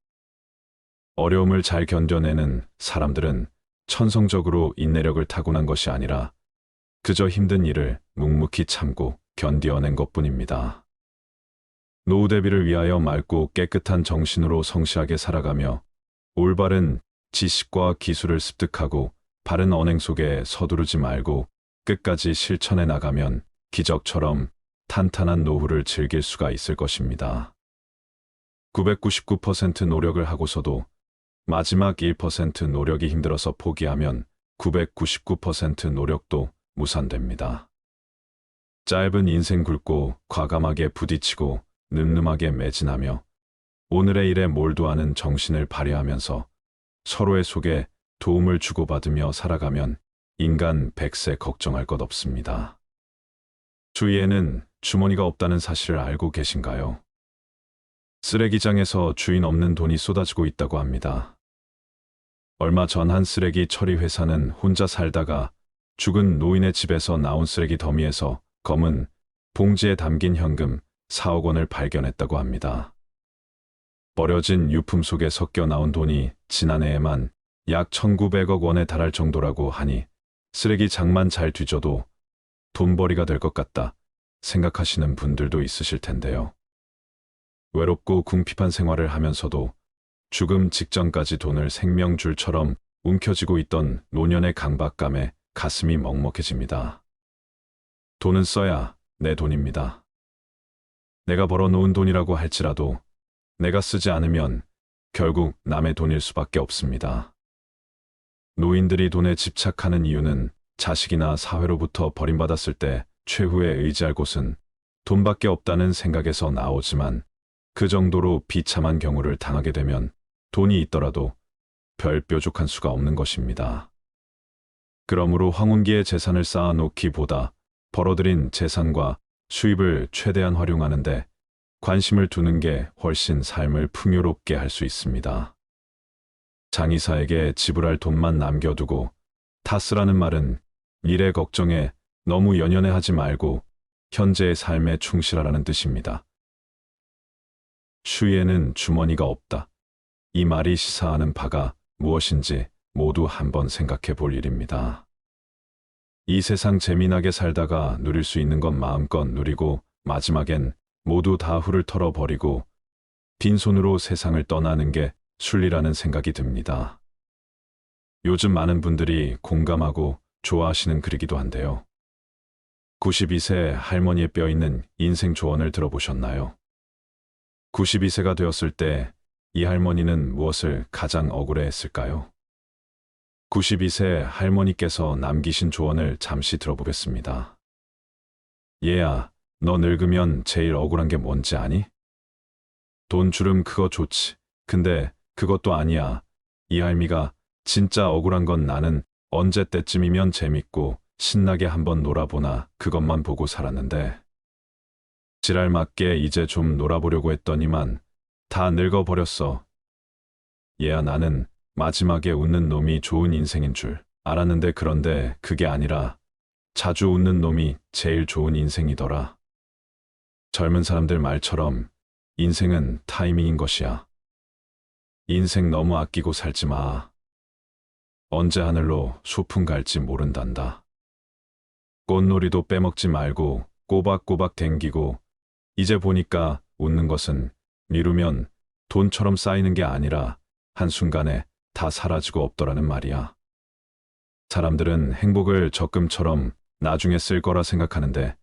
어려움을 잘 견뎌내는 사람들은 천성적으로 인내력을 타고난 것이 아니라 그저 힘든 일을 묵묵히 참고 견디어낸 것뿐입니다. 노후 대비를 위하여 맑고 깨끗한 정신으로 성실하게 살아가며 올바른 지식과 기술을 습득하고 바른 언행 속에 서두르지 말고 끝까지 실천해 나가면 기적처럼 탄탄한 노후를 즐길 수가 있을 것입니다. 999% 노력을 하고서도 마지막 1% 노력이 힘들어서 포기하면 999% 노력도 무산됩니다. 짧은 인생 굵고 과감하게 부딪히고 늠름하게 매진하며 오늘의 일에 몰두하는 정신을 발휘하면서 서로의 속에 도움을 주고받으며 살아가면 인간 100세 걱정할 것 없습니다. 주위에는 주머니가 없다는 사실을 알고 계신가요? 쓰레기장에서 주인 없는 돈이 쏟아지고 있다고 합니다. 얼마 전 한 쓰레기 처리 회사는 혼자 살다가 죽은 노인의 집에서 나온 쓰레기 더미에서 검은 봉지에 담긴 현금 4억 원을 발견했다고 합니다. 버려진 유품 속에 섞여 나온 돈이 지난해에만 약 1,900억 원에 달할 정도라고 하니 쓰레기장만 잘 뒤져도 돈벌이가 될 것 같다 생각하시는 분들도 있으실 텐데요. 외롭고 궁핍한 생활을 하면서도 죽음 직전까지 돈을 생명줄처럼 움켜쥐고 있던 노년의 강박감에 가슴이 먹먹해집니다. 돈은 써야 내 돈입니다. 내가 벌어놓은 돈이라고 할지라도 내가 쓰지 않으면 결국 남의 돈일 수밖에 없습니다. 노인들이 돈에 집착하는 이유는 자식이나 사회로부터 버림받았을 때 최후에 의지할 곳은 돈밖에 없다는 생각에서 나오지만 그 정도로 비참한 경우를 당하게 되면 돈이 있더라도 별 뾰족한 수가 없는 것입니다. 그러므로 황혼기에 재산을 쌓아놓기보다 벌어들인 재산과 수입을 최대한 활용하는데 관심을 두는 게 훨씬 삶을 풍요롭게 할 수 있습니다. 장의사에게 지불할 돈만 남겨두고 다 쓰라는 말은 미래 걱정에 너무 연연해하지 말고 현재의 삶에 충실하라는 뜻입니다. 추위에는 주머니가 없다. 이 말이 시사하는 바가 무엇인지 모두 한번 생각해 볼 일입니다. 이 세상 재미나게 살다가 누릴 수 있는 건 마음껏 누리고 마지막엔 모두 다 훌을 털어버리고 빈손으로 세상을 떠나는 게 순리라는 생각이 듭니다. 요즘 많은 분들이 공감하고 좋아하시는 글이기도 한데요. 92세 할머니의 뼈있는 인생 조언을 들어보셨나요? 92세가 되었을 때 이 할머니는 무엇을 가장 억울해했을까요? 92세 할머니께서 남기신 조언을 잠시 들어보겠습니다. 얘야, 너 늙으면 제일 억울한 게 뭔지 아니? 돈 주름 그거 좋지. 근데 그것도 아니야. 이 할미가 진짜 억울한 건 나는 언제 때쯤이면 재밌고 신나게 한번 놀아보나 그것만 보고 살았는데 지랄 맞게 이제 좀 놀아보려고 했더니만 다 늙어버렸어. 얘야 나는 마지막에 웃는 놈이 좋은 인생인 줄 알았는데 그런데 그게 아니라 자주 웃는 놈이 제일 좋은 인생이더라. 젊은 사람들 말처럼 인생은 타이밍인 것이야. 인생 너무 아끼고 살지 마. 언제 하늘로 소풍 갈지 모른단다. 꽃놀이도 빼먹지 말고 꼬박꼬박 댕기고 이제 보니까 웃는 것은 미루면 돈처럼 쌓이는 게 아니라 한순간에 다 사라지고 없더라는 말이야. 사람들은 행복을 적금처럼 나중에 쓸 거라 생각하는데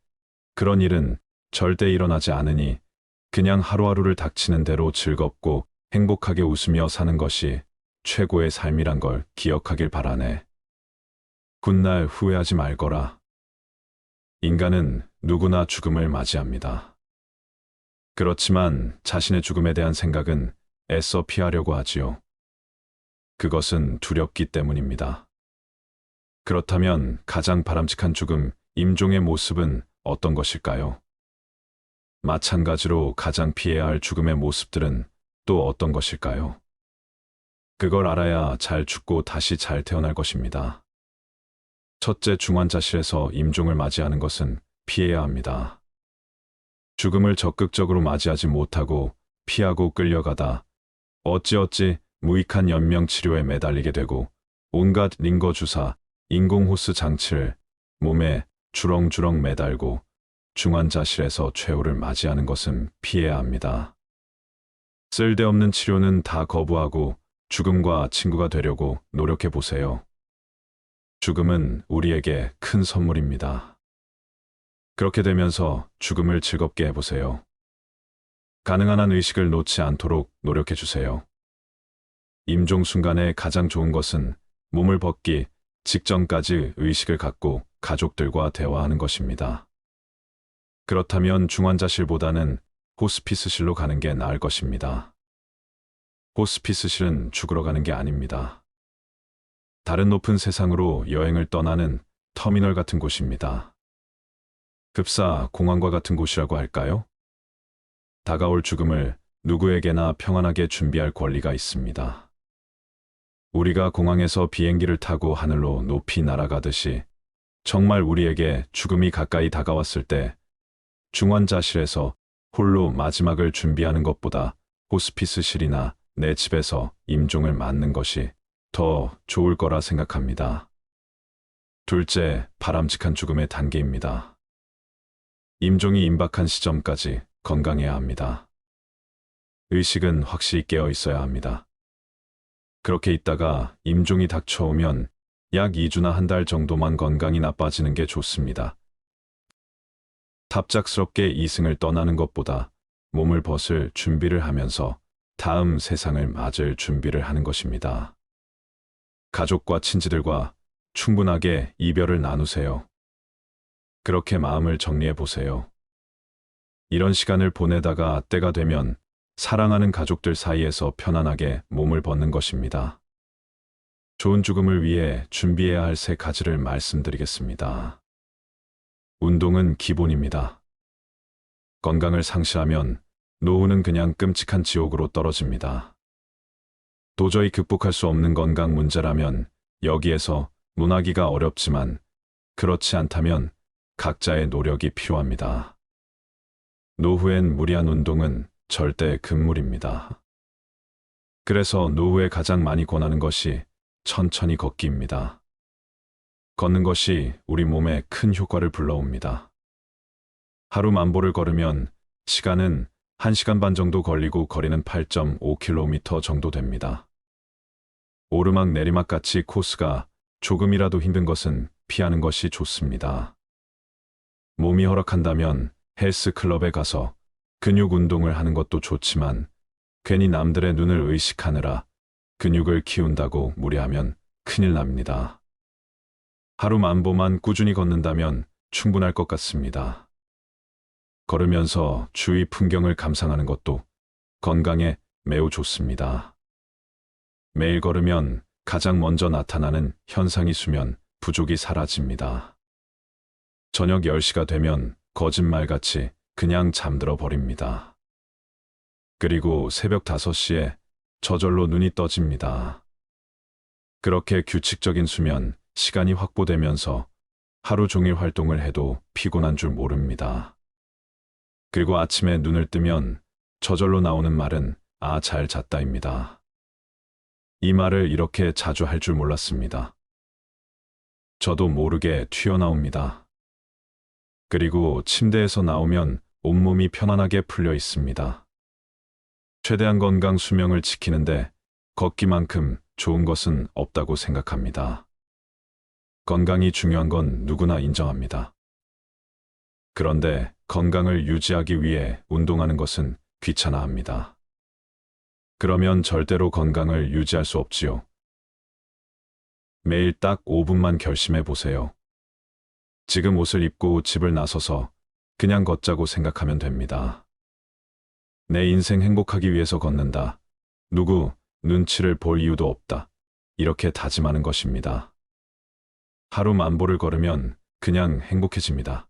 그런 일은 절대 일어나지 않으니 그냥 하루하루를 닥치는 대로 즐겁고 행복하게 웃으며 사는 것이 최고의 삶이란 걸 기억하길 바라네. 훗날 후회하지 말거라. 인간은 누구나 죽음을 맞이합니다. 그렇지만 자신의 죽음에 대한 생각은 애써 피하려고 하지요. 그것은 두렵기 때문입니다. 그렇다면 가장 바람직한 죽음 임종의 모습은 어떤 것일까요? 마찬가지로 가장 피해야 할 죽음의 모습들은 또 어떤 것일까요? 그걸 알아야 잘 죽고 다시 잘 태어날 것입니다. 첫째, 중환자실에서 임종을 맞이하는 것은 피해야 합니다. 죽음을 적극적으로 맞이하지 못하고 피하고 끌려가다 어찌어찌 무익한 연명 치료에 매달리게 되고 온갖 링거 주사, 인공호스 장치를 몸에 주렁주렁 매달고 중환자실에서 최후를 맞이하는 것은 피해야 합니다. 쓸데없는 치료는 다 거부하고 죽음과 친구가 되려고 노력해 보세요. 죽음은 우리에게 큰 선물입니다. 그렇게 되면서 죽음을 즐겁게 해보세요. 가능한 한 의식을 놓지 않도록 노력해 주세요. 임종 순간에 가장 좋은 것은 몸을 벗기 직전까지 의식을 갖고 가족들과 대화하는 것입니다. 그렇다면 중환자실보다는 호스피스실로 가는 게 나을 것입니다. 호스피스실은 죽으러 가는 게 아닙니다. 다른 높은 세상으로 여행을 떠나는 터미널 같은 곳입니다. 급사 공항과 같은 곳이라고 할까요? 다가올 죽음을 누구에게나 평안하게 준비할 권리가 있습니다. 우리가 공항에서 비행기를 타고 하늘로 높이 날아가듯이 정말 우리에게 죽음이 가까이 다가왔을 때 중환자실에서 홀로 마지막을 준비하는 것보다 호스피스실이나 내 집에서 임종을 맞는 것이 더 좋을 거라 생각합니다. 둘째, 바람직한 죽음의 단계입니다. 임종이 임박한 시점까지 건강해야 합니다. 의식은 확실히 깨어 있어야 합니다. 그렇게 있다가 임종이 닥쳐오면 약 2주나 한 달 정도만 건강이 나빠지는 게 좋습니다. 갑작스럽게 이승을 떠나는 것보다 몸을 벗을 준비를 하면서 다음 세상을 맞을 준비를 하는 것입니다. 가족과 친지들과 충분하게 이별을 나누세요. 그렇게 마음을 정리해 보세요. 이런 시간을 보내다가 때가 되면 사랑하는 가족들 사이에서 편안하게 몸을 벗는 것입니다. 좋은 죽음을 위해 준비해야 할 3가지를 말씀드리겠습니다. 운동은 기본입니다. 건강을 상실하면 노후는 그냥 끔찍한 지옥으로 떨어집니다. 도저히 극복할 수 없는 건강 문제라면 여기에서 논하기가 어렵지만 그렇지 않다면 각자의 노력이 필요합니다. 노후엔 무리한 운동은 절대 금물입니다. 그래서 노후에 가장 많이 권하는 것이 천천히 걷기입니다. 걷는 것이 우리 몸에 큰 효과를 불러옵니다. 하루 만보를 걸으면 시간은 1시간 반 정도 걸리고 거리는 8.5km 정도 됩니다. 오르막 내리막 같이 코스가 조금이라도 힘든 것은 피하는 것이 좋습니다. 몸이 허락한다면 헬스클럽에 가서 근육 운동을 하는 것도 좋지만 괜히 남들의 눈을 의식하느라 근육을 키운다고 무리하면 큰일 납니다. 하루 만보만 꾸준히 걷는다면 충분할 것 같습니다. 걸으면서 주위 풍경을 감상하는 것도 건강에 매우 좋습니다. 매일 걸으면 가장 먼저 나타나는 현상이 수면 부족이 사라집니다. 저녁 10시가 되면 거짓말같이 그냥 잠들어 버립니다. 그리고 새벽 5시에 저절로 눈이 떠집니다. 그렇게 규칙적인 수면 시간이 확보되면서 하루 종일 활동을 해도 피곤한 줄 모릅니다. 그리고 아침에 눈을 뜨면 저절로 나오는 말은 "아, 잘 잤다입니다." 이 말을 이렇게 자주 할 줄 몰랐습니다. 저도 모르게 튀어나옵니다. 그리고 침대에서 나오면 온몸이 편안하게 풀려 있습니다. 최대한 건강 수명을 지키는데 걷기만큼 좋은 것은 없다고 생각합니다. 건강이 중요한 건 누구나 인정합니다. 그런데 건강을 유지하기 위해 운동하는 것은 귀찮아합니다. 그러면 절대로 건강을 유지할 수 없지요. 매일 딱 5분만 결심해 보세요. 지금 옷을 입고 집을 나서서 그냥 걷자고 생각하면 됩니다. 내 인생 행복하기 위해서 걷는다. 누구 눈치를 볼 이유도 없다. 이렇게 다짐하는 것입니다. 하루 만보를 걸으면 그냥 행복해집니다.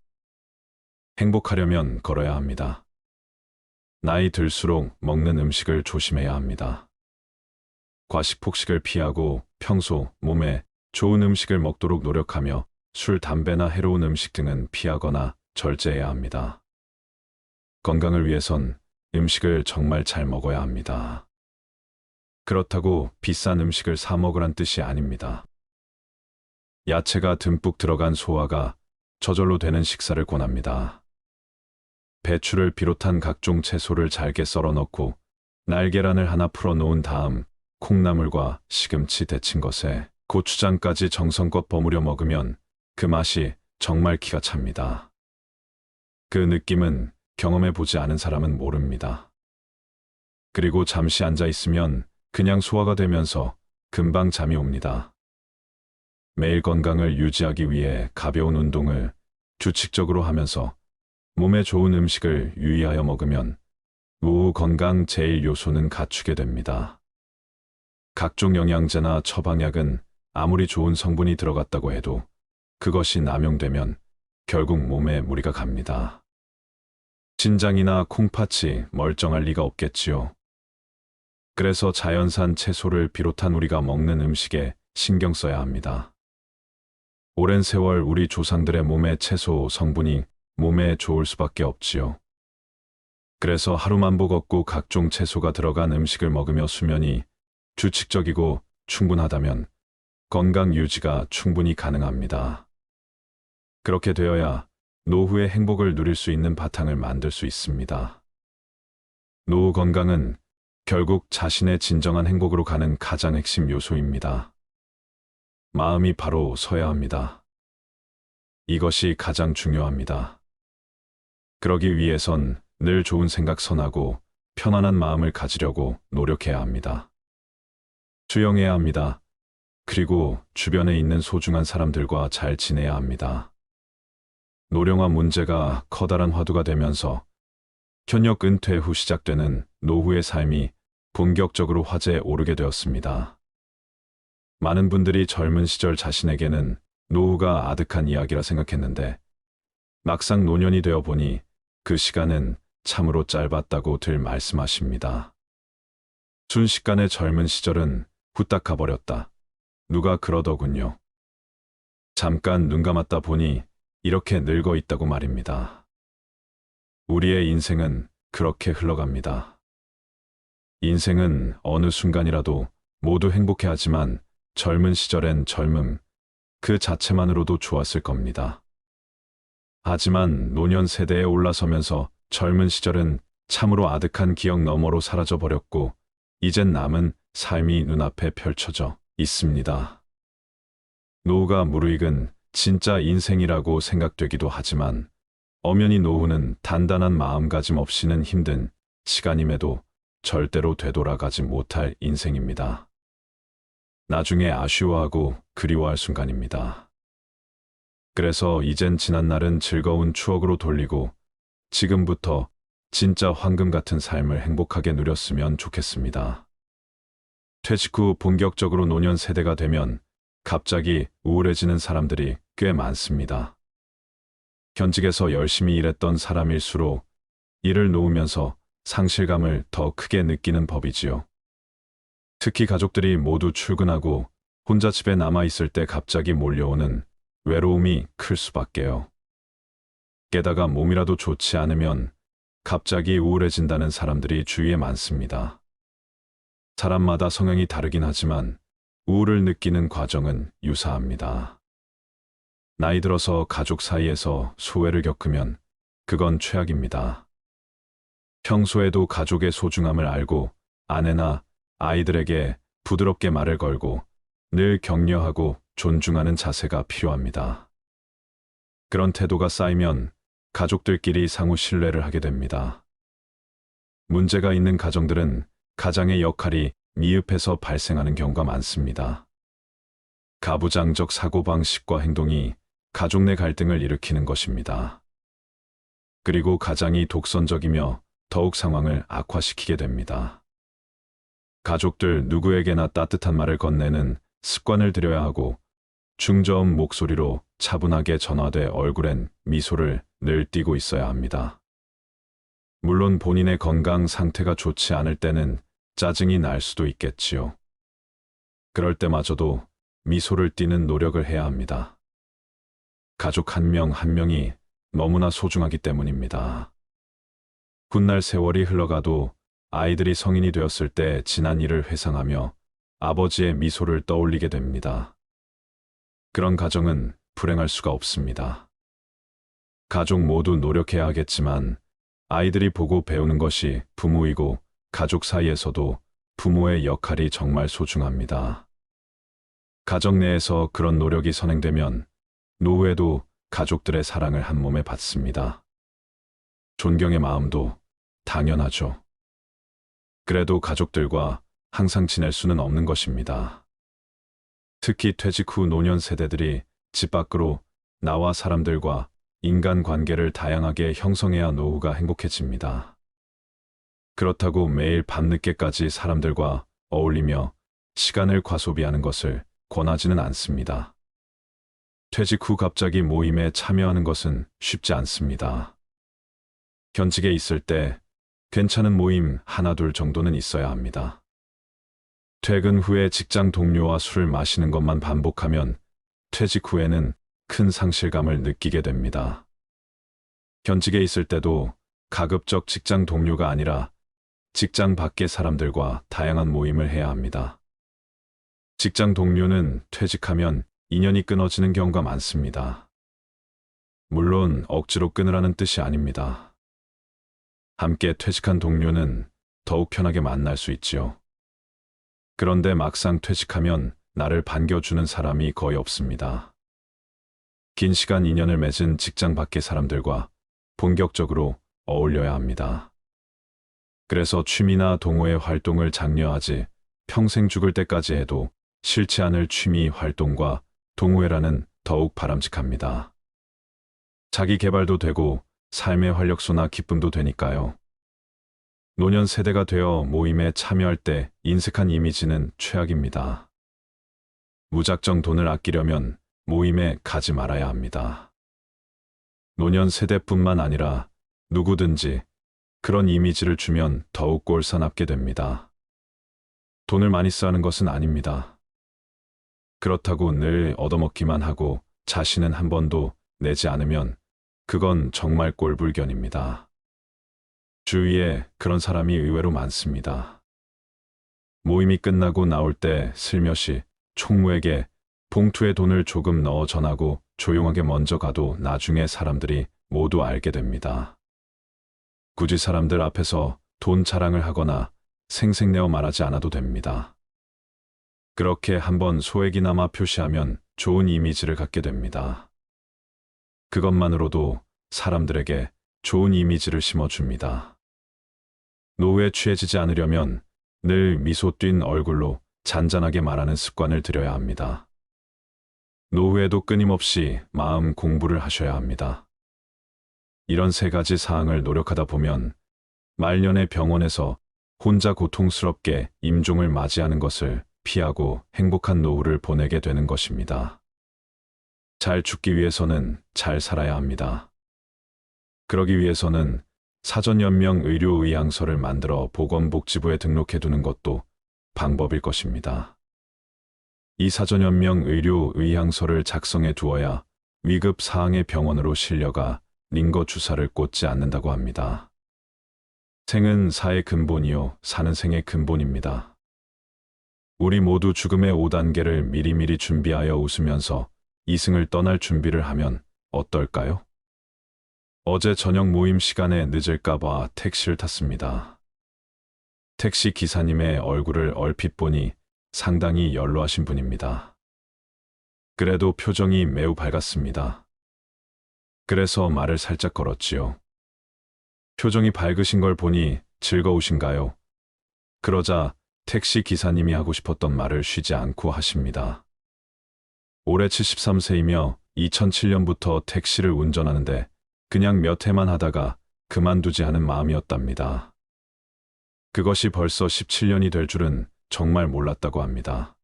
행복하려면 걸어야 합니다. 나이 들수록 먹는 음식을 조심해야 합니다. 과식 폭식을 피하고 평소 몸에 좋은 음식을 먹도록 노력하며 술, 담배나 해로운 음식 등은 피하거나 절제해야 합니다. 건강을 위해선 음식을 정말 잘 먹어야 합니다. 그렇다고 비싼 음식을 사 먹으란 뜻이 아닙니다. 야채가 듬뿍 들어간 소화가 저절로 되는 식사를 권합니다. 배추를 비롯한 각종 채소를 잘게 썰어 넣고 날계란을 하나 풀어 놓은 다음 콩나물과 시금치 데친 것에 고추장까지 정성껏 버무려 먹으면 그 맛이 정말 기가 찹니다. 그 느낌은 경험해 보지 않은 사람은 모릅니다. 그리고 잠시 앉아 있으면 그냥 소화가 되면서 금방 잠이 옵니다. 매일 건강을 유지하기 위해 가벼운 운동을 규칙적으로 하면서 몸에 좋은 음식을 유의하여 먹으면 노후 건강 제일 요소는 갖추게 됩니다. 각종 영양제나 처방약은 아무리 좋은 성분이 들어갔다고 해도 그것이 남용되면 결국 몸에 무리가 갑니다. 신장이나 콩팥이 멀쩡할 리가 없겠지요. 그래서 자연산 채소를 비롯한 우리가 먹는 음식에 신경 써야 합니다. 오랜 세월 우리 조상들의 몸에 채소 성분이 몸에 좋을 수밖에 없지요. 그래서 하루만 보 걷고 각종 채소가 들어간 음식을 먹으며 수면이 규칙적이고 충분하다면 건강 유지가 충분히 가능합니다. 그렇게 되어야 노후의 행복을 누릴 수 있는 바탕을 만들 수 있습니다. 노후 건강은 결국 자신의 진정한 행복으로 가는 가장 핵심 요소입니다. 마음이 바로 서야 합니다. 이것이 가장 중요합니다. 그러기 위해선 늘 좋은 생각 선하고 편안한 마음을 가지려고 노력해야 합니다. 수용해야 합니다. 그리고 주변에 있는 소중한 사람들과 잘 지내야 합니다. 노령화 문제가 커다란 화두가 되면서 현역 은퇴 후 시작되는 노후의 삶이 본격적으로 화제에 오르게 되었습니다. 많은 분들이 젊은 시절 자신에게는 노후가 아득한 이야기라 생각했는데 막상 노년이 되어 보니 그 시간은 참으로 짧았다고들 말씀하십니다. 순식간에 젊은 시절은 후딱 가버렸다. 누가 그러더군요. 잠깐 눈 감았다 보니 이렇게 늙어 있다고 말입니다. 우리의 인생은 그렇게 흘러갑니다. 인생은 어느 순간이라도 모두 행복해하지만 젊은 시절엔 젊음 그 자체만으로도 좋았을 겁니다. 하지만 노년 세대에 올라서면서 젊은 시절은 참으로 아득한 기억 너머로 사라져 버렸고 이젠 남은 삶이 눈앞에 펼쳐져 있습니다. 노후가 무르익은 진짜 인생이라고 생각되기도 하지만 엄연히 노후는 단단한 마음가짐 없이는 힘든 시간임에도 절대로 되돌아가지 못할 인생입니다. 나중에 아쉬워하고 그리워할 순간입니다. 그래서 이젠 지난 날은 즐거운 추억으로 돌리고 지금부터 진짜 황금 같은 삶을 행복하게 누렸으면 좋겠습니다. 퇴직 후 본격적으로 노년 세대가 되면 갑자기 우울해지는 사람들이 꽤 많습니다. 현직에서 열심히 일했던 사람일수록 일을 놓으면서 상실감을 더 크게 느끼는 법이지요. 특히 가족들이 모두 출근하고 혼자 집에 남아있을 때 갑자기 몰려오는 외로움이 클 수밖에요. 게다가 몸이라도 좋지 않으면 갑자기 우울해진다는 사람들이 주위에 많습니다. 사람마다 성향이 다르긴 하지만 우울을 느끼는 과정은 유사합니다. 나이 들어서 가족 사이에서 소외를 겪으면 그건 최악입니다. 평소에도 가족의 소중함을 알고 아내나 아이들에게 부드럽게 말을 걸고 늘 격려하고 존중하는 자세가 필요합니다. 그런 태도가 쌓이면 가족들끼리 상호 신뢰를 하게 됩니다. 문제가 있는 가정들은 가장의 역할이 미흡해서 발생하는 경우가 많습니다. 가부장적 사고방식과 행동이 가족 내 갈등을 일으키는 것입니다. 그리고 가장이 독선적이며 더욱 상황을 악화시키게 됩니다. 가족들 누구에게나 따뜻한 말을 건네는 습관을 들여야 하고 중저음 목소리로 차분하게 전화돼 얼굴엔 미소를 늘 띠고 있어야 합니다. 물론 본인의 건강 상태가 좋지 않을 때는 짜증이 날 수도 있겠지요. 그럴 때마저도 미소를 띠는 노력을 해야 합니다. 가족 한 명 한 명이 너무나 소중하기 때문입니다. 훗날 세월이 흘러가도 아이들이 성인이 되었을 때 지난 일을 회상하며 아버지의 미소를 떠올리게 됩니다. 그런 가정은 불행할 수가 없습니다. 가족 모두 노력해야 하겠지만 아이들이 보고 배우는 것이 부모이고 가족 사이에서도 부모의 역할이 정말 소중합니다. 가정 내에서 그런 노력이 선행되면 노후에도 가족들의 사랑을 한 몸에 받습니다. 존경의 마음도 당연하죠. 그래도 가족들과 항상 지낼 수는 없는 것입니다. 특히 퇴직 후 노년 세대들이 집 밖으로 나와 사람들과 인간관계를 다양하게 형성해야 노후가 행복해집니다. 그렇다고 매일 밤늦게까지 사람들과 어울리며 시간을 과소비하는 것을 권하지는 않습니다. 퇴직 후 갑자기 모임에 참여하는 것은 쉽지 않습니다. 현직에 있을 때 괜찮은 모임 하나 둘 정도는 있어야 합니다. 퇴근 후에 직장 동료와 술을 마시는 것만 반복하면 퇴직 후에는 큰 상실감을 느끼게 됩니다. 현직에 있을 때도 가급적 직장 동료가 아니라 직장 밖의 사람들과 다양한 모임을 해야 합니다. 직장 동료는 퇴직하면 인연이 끊어지는 경우가 많습니다. 물론 억지로 끊으라는 뜻이 아닙니다. 함께 퇴직한 동료는 더욱 편하게 만날 수 있지요. 그런데 막상 퇴직하면 나를 반겨주는 사람이 거의 없습니다. 긴 시간 인연을 맺은 직장 밖의 사람들과 본격적으로 어울려야 합니다. 그래서 취미나 동호회 활동을 장려하지 평생 죽을 때까지 해도 싫지 않을 취미 활동과 동호회라는 더욱 바람직합니다. 자기 개발도 되고 삶의 활력소나 기쁨도 되니까요. 노년 세대가 되어 모임에 참여할 때 인색한 이미지는 최악입니다. 무작정 돈을 아끼려면 모임에 가지 말아야 합니다. 노년 세대뿐만 아니라 누구든지 그런 이미지를 주면 더욱 꼴사납게 됩니다. 돈을 많이 쓰는 것은 아닙니다. 그렇다고 늘 얻어먹기만 하고 자신은 한 번도 내지 않으면 그건 정말 꼴불견입니다. 주위에 그런 사람이 의외로 많습니다. 모임이 끝나고 나올 때 슬며시 총무에게 봉투에 돈을 조금 넣어 전하고 조용하게 먼저 가도 나중에 사람들이 모두 알게 됩니다. 굳이 사람들 앞에서 돈 자랑을 하거나 생색내어 말하지 않아도 됩니다. 그렇게 한번 소액이나마 표시하면 좋은 이미지를 갖게 됩니다. 그것만으로도 사람들에게 좋은 이미지를 심어줍니다. 노후에 취해지지 않으려면 늘 미소 띈 얼굴로 잔잔하게 말하는 습관을 들여야 합니다. 노후에도 끊임없이 마음 공부를 하셔야 합니다. 이런 세 가지 사항을 노력하다 보면 말년에 병원에서 혼자 고통스럽게 임종을 맞이하는 것을 피하고 행복한 노후를 보내게 되는 것입니다. 잘 죽기 위해서는 잘 살아야 합니다. 그러기 위해서는 사전연명 의료의향서를 만들어 보건복지부에 등록해두는 것도 방법일 것입니다. 이 사전연명 의료의향서를 작성해 두어야 위급 사항의 병원으로 실려가 링거 주사를 꽂지 않는다고 합니다. 생은 사의 근본이요, 사는 생의 근본입니다. 우리 모두 죽음의 5단계를 미리미리 준비하여 웃으면서 이승을 떠날 준비를 하면 어떨까요? 어제 저녁 모임 시간에 늦을까봐 택시를 탔습니다. 택시 기사님의 얼굴을 얼핏 보니 상당히 연로하신 분입니다. 그래도 표정이 매우 밝았습니다. 그래서 말을 살짝 걸었지요. 표정이 밝으신 걸 보니 즐거우신가요? 그러자 택시 기사님이 하고 싶었던 말을 쉬지 않고 하십니다. 올해 73세이며 2007년부터 택시를 운전하는데 그냥 몇 해만 하다가 그만두지 않은 마음이었답니다. 그것이 벌써 17년이 될 줄은 정말 몰랐다고 합니다.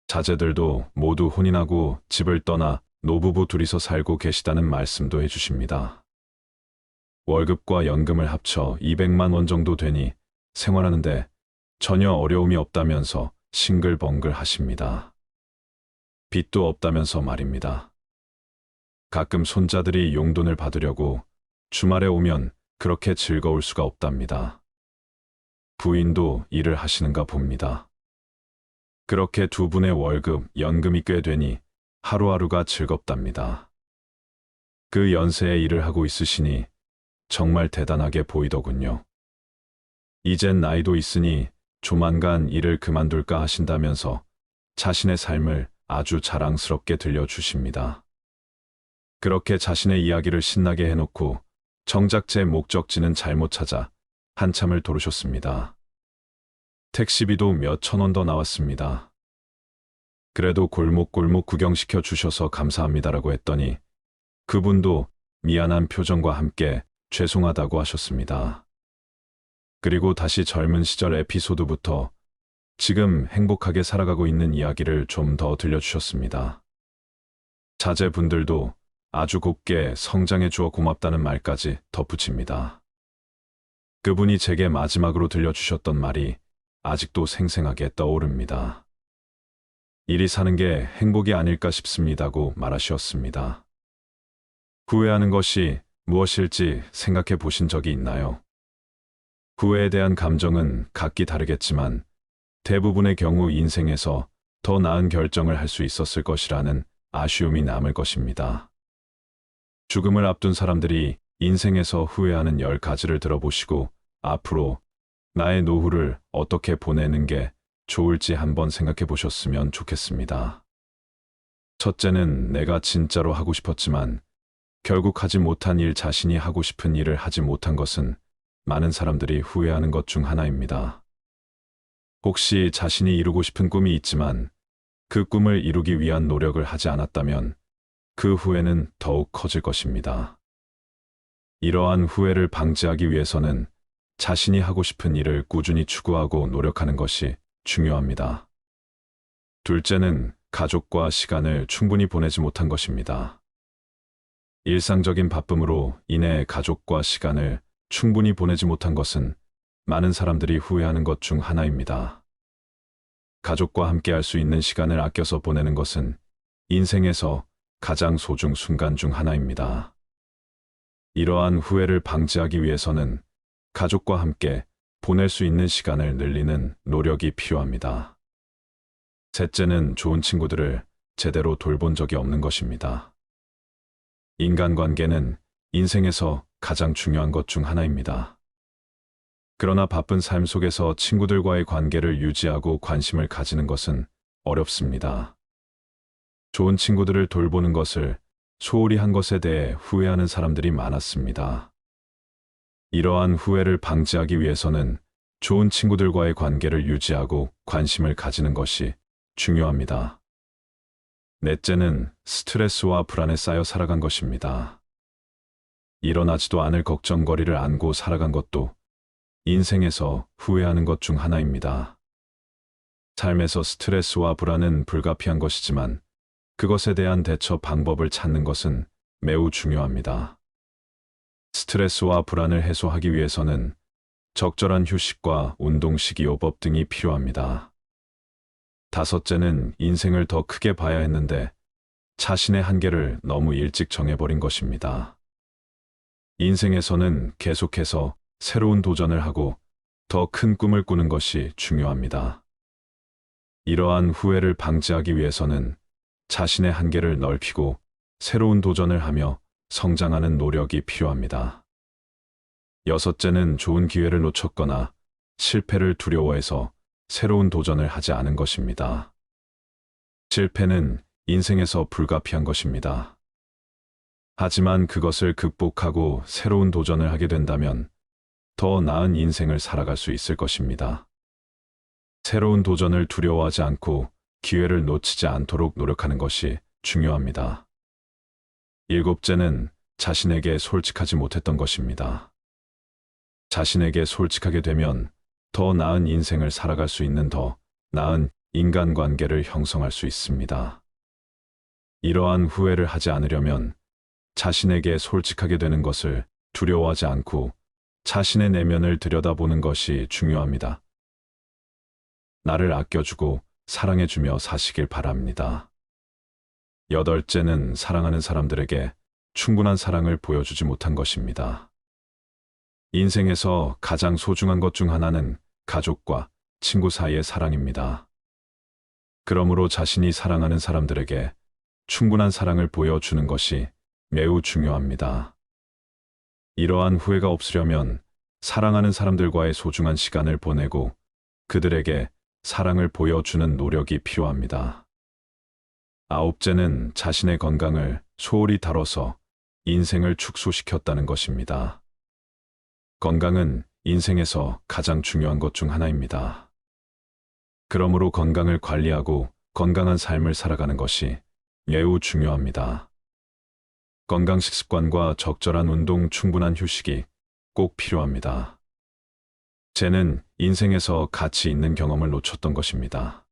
자제들도 모두 혼인하고 집을 떠나 노부부 둘이서 살고 계시다는 말씀도 해주십니다. 월급과 연금을 합쳐 200만 원 정도 되니 생활하는데 전혀 어려움이 없다면서 싱글벙글 하십니다. 빚도 없다면서 말입니다. 가끔 손자들이 용돈을 받으려고 주말에 오면 그렇게 즐거울 수가 없답니다. 부인도 일을 하시는가 봅니다. 그렇게 두 분의 월급, 연금이 꽤 되니 하루하루가 즐겁답니다. 그 연세에 일을 하고 있으시니 정말 대단하게 보이더군요. 이젠 나이도 있으니 조만간 일을 그만둘까 하신다면서 자신의 삶을 아주 자랑스럽게 들려주십니다. 그렇게 자신의 이야기를 신나게 해놓고 정작 제 목적지는 잘못 찾아 한참을 도르셨습니다. 택시비도 몇천 원 더 나왔습니다. 그래도 골목골목 구경시켜 주셔서 감사합니다라고 했더니 그분도 미안한 표정과 함께 죄송하다고 하셨습니다. 그리고 다시 젊은 시절 에피소드부터 지금 행복하게 살아가고 있는 이야기를 좀 더 들려주셨습니다. 자제분들도 아주 곱게 성장해 주어 고맙다는 말까지 덧붙입니다. 그분이 제게 마지막으로 들려주셨던 말이 아직도 생생하게 떠오릅니다. 일이 사는 게 행복이 아닐까 싶습니다고 말하셨습니다. 후회하는 것이 무엇일지 생각해 보신 적이 있나요? 후회에 대한 감정은 각기 다르겠지만 대부분의 경우 인생에서 더 나은 결정을 할 수 있었을 것이라는 아쉬움이 남을 것입니다. 죽음을 앞둔 사람들이 인생에서 후회하는 10가지를 들어보시고 앞으로 나의 노후를 어떻게 보내는 게 좋을지 한번 생각해 보셨으면 좋겠습니다. 첫째는 내가 진짜로 하고 싶었지만 결국 하지 못한 일, 자신이 하고 싶은 일을 하지 못한 것은 많은 사람들이 후회하는 것 중 하나입니다. 혹시 자신이 이루고 싶은 꿈이 있지만 그 꿈을 이루기 위한 노력을 하지 않았다면 그 후회는 더욱 커질 것입니다. 이러한 후회를 방지하기 위해서는 자신이 하고 싶은 일을 꾸준히 추구하고 노력하는 것이 중요합니다. 둘째는 가족과 시간을 충분히 보내지 못한 것입니다. 일상적인 바쁨으로 인해 가족과 시간을 충분히 보내지 못한 것은 많은 사람들이 후회하는 것 중 하나입니다. 가족과 함께 할 수 있는 시간을 아껴서 보내는 것은 인생에서 가장 소중 순간 중 하나입니다. 이러한 후회를 방지하기 위해서는 가족과 함께 보낼 수 있는 시간을 늘리는 노력이 필요합니다. 셋째는 좋은 친구들을 제대로 돌본 적이 없는 것입니다. 인간관계는 인생에서 가장 중요한 것 중 하나입니다. 그러나 바쁜 삶 속에서 친구들과의 관계를 유지하고 관심을 가지는 것은 어렵습니다. 좋은 친구들을 돌보는 것을 소홀히 한 것에 대해 후회하는 사람들이 많았습니다. 이러한 후회를 방지하기 위해서는 좋은 친구들과의 관계를 유지하고 관심을 가지는 것이 중요합니다. 넷째는 스트레스와 불안에 쌓여 살아간 것입니다. 일어나지도 않을 걱정거리를 안고 살아간 것도 인생에서 후회하는 것 중 하나입니다. 삶에서 스트레스와 불안은 불가피한 것이지만 그것에 대한 대처 방법을 찾는 것은 매우 중요합니다. 스트레스와 불안을 해소하기 위해서는 적절한 휴식과 운동, 식이요법 등이 필요합니다. 다섯째는 인생을 더 크게 봐야 했는데 자신의 한계를 너무 일찍 정해버린 것입니다. 인생에서는 계속해서 새로운 도전을 하고 더 큰 꿈을 꾸는 것이 중요합니다. 이러한 후회를 방지하기 위해서는 자신의 한계를 넓히고 새로운 도전을 하며 성장하는 노력이 필요합니다. 여섯째는 좋은 기회를 놓쳤거나 실패를 두려워해서 새로운 도전을 하지 않은 것입니다. 실패는 인생에서 불가피한 것입니다. 하지만 그것을 극복하고 새로운 도전을 하게 된다면 더 나은 인생을 살아갈 수 있을 것입니다. 새로운 도전을 두려워하지 않고 기회를 놓치지 않도록 노력하는 것이 중요합니다. 일곱째는 자신에게 솔직하지 못했던 것입니다. 자신에게 솔직하게 되면 더 나은 인생을 살아갈 수 있는 더 나은 인간관계를 형성할 수 있습니다. 이러한 후회를 하지 않으려면 자신에게 솔직하게 되는 것을 두려워하지 않고 자신의 내면을 들여다보는 것이 중요합니다. 나를 아껴주고 사랑해주며 사시길 바랍니다. 여덟째는 사랑하는 사람들에게 충분한 사랑을 보여주지 못한 것입니다. 인생에서 가장 소중한 것 중 하나는 가족과 친구 사이의 사랑입니다. 그러므로 자신이 사랑하는 사람들에게 충분한 사랑을 보여주는 것이 매우 중요합니다. 이러한 후회가 없으려면 사랑하는 사람들과의 소중한 시간을 보내고 그들에게 사랑을 보여주는 노력이 필요합니다. 아홉째는 자신의 건강을 소홀히 다뤄서 인생을 축소시켰다는 것입니다. 건강은 인생에서 가장 중요한 것 중 하나입니다. 그러므로 건강을 관리하고 건강한 삶을 살아가는 것이 매우 중요합니다. 건강 식습관과 적절한 운동, 충분한 휴식이 꼭 필요합니다. 쟤는 인생에서 가치 있는 경험을 놓쳤던 것입니다.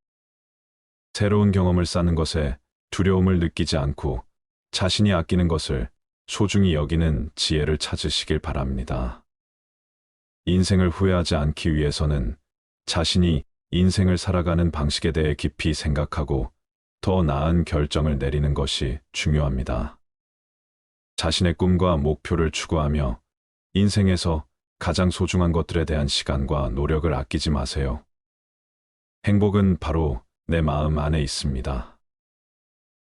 새로운 경험을 쌓는 것에 두려움을 느끼지 않고 자신이 아끼는 것을 소중히 여기는 지혜를 찾으시길 바랍니다. 인생을 후회하지 않기 위해서는 자신이 인생을 살아가는 방식에 대해 깊이 생각하고 더 나은 결정을 내리는 것이 중요합니다. 자신의 꿈과 목표를 추구하며 인생에서 가장 소중한 것들에 대한 시간과 노력을 아끼지 마세요. 행복은 바로 내 마음 안에 있습니다.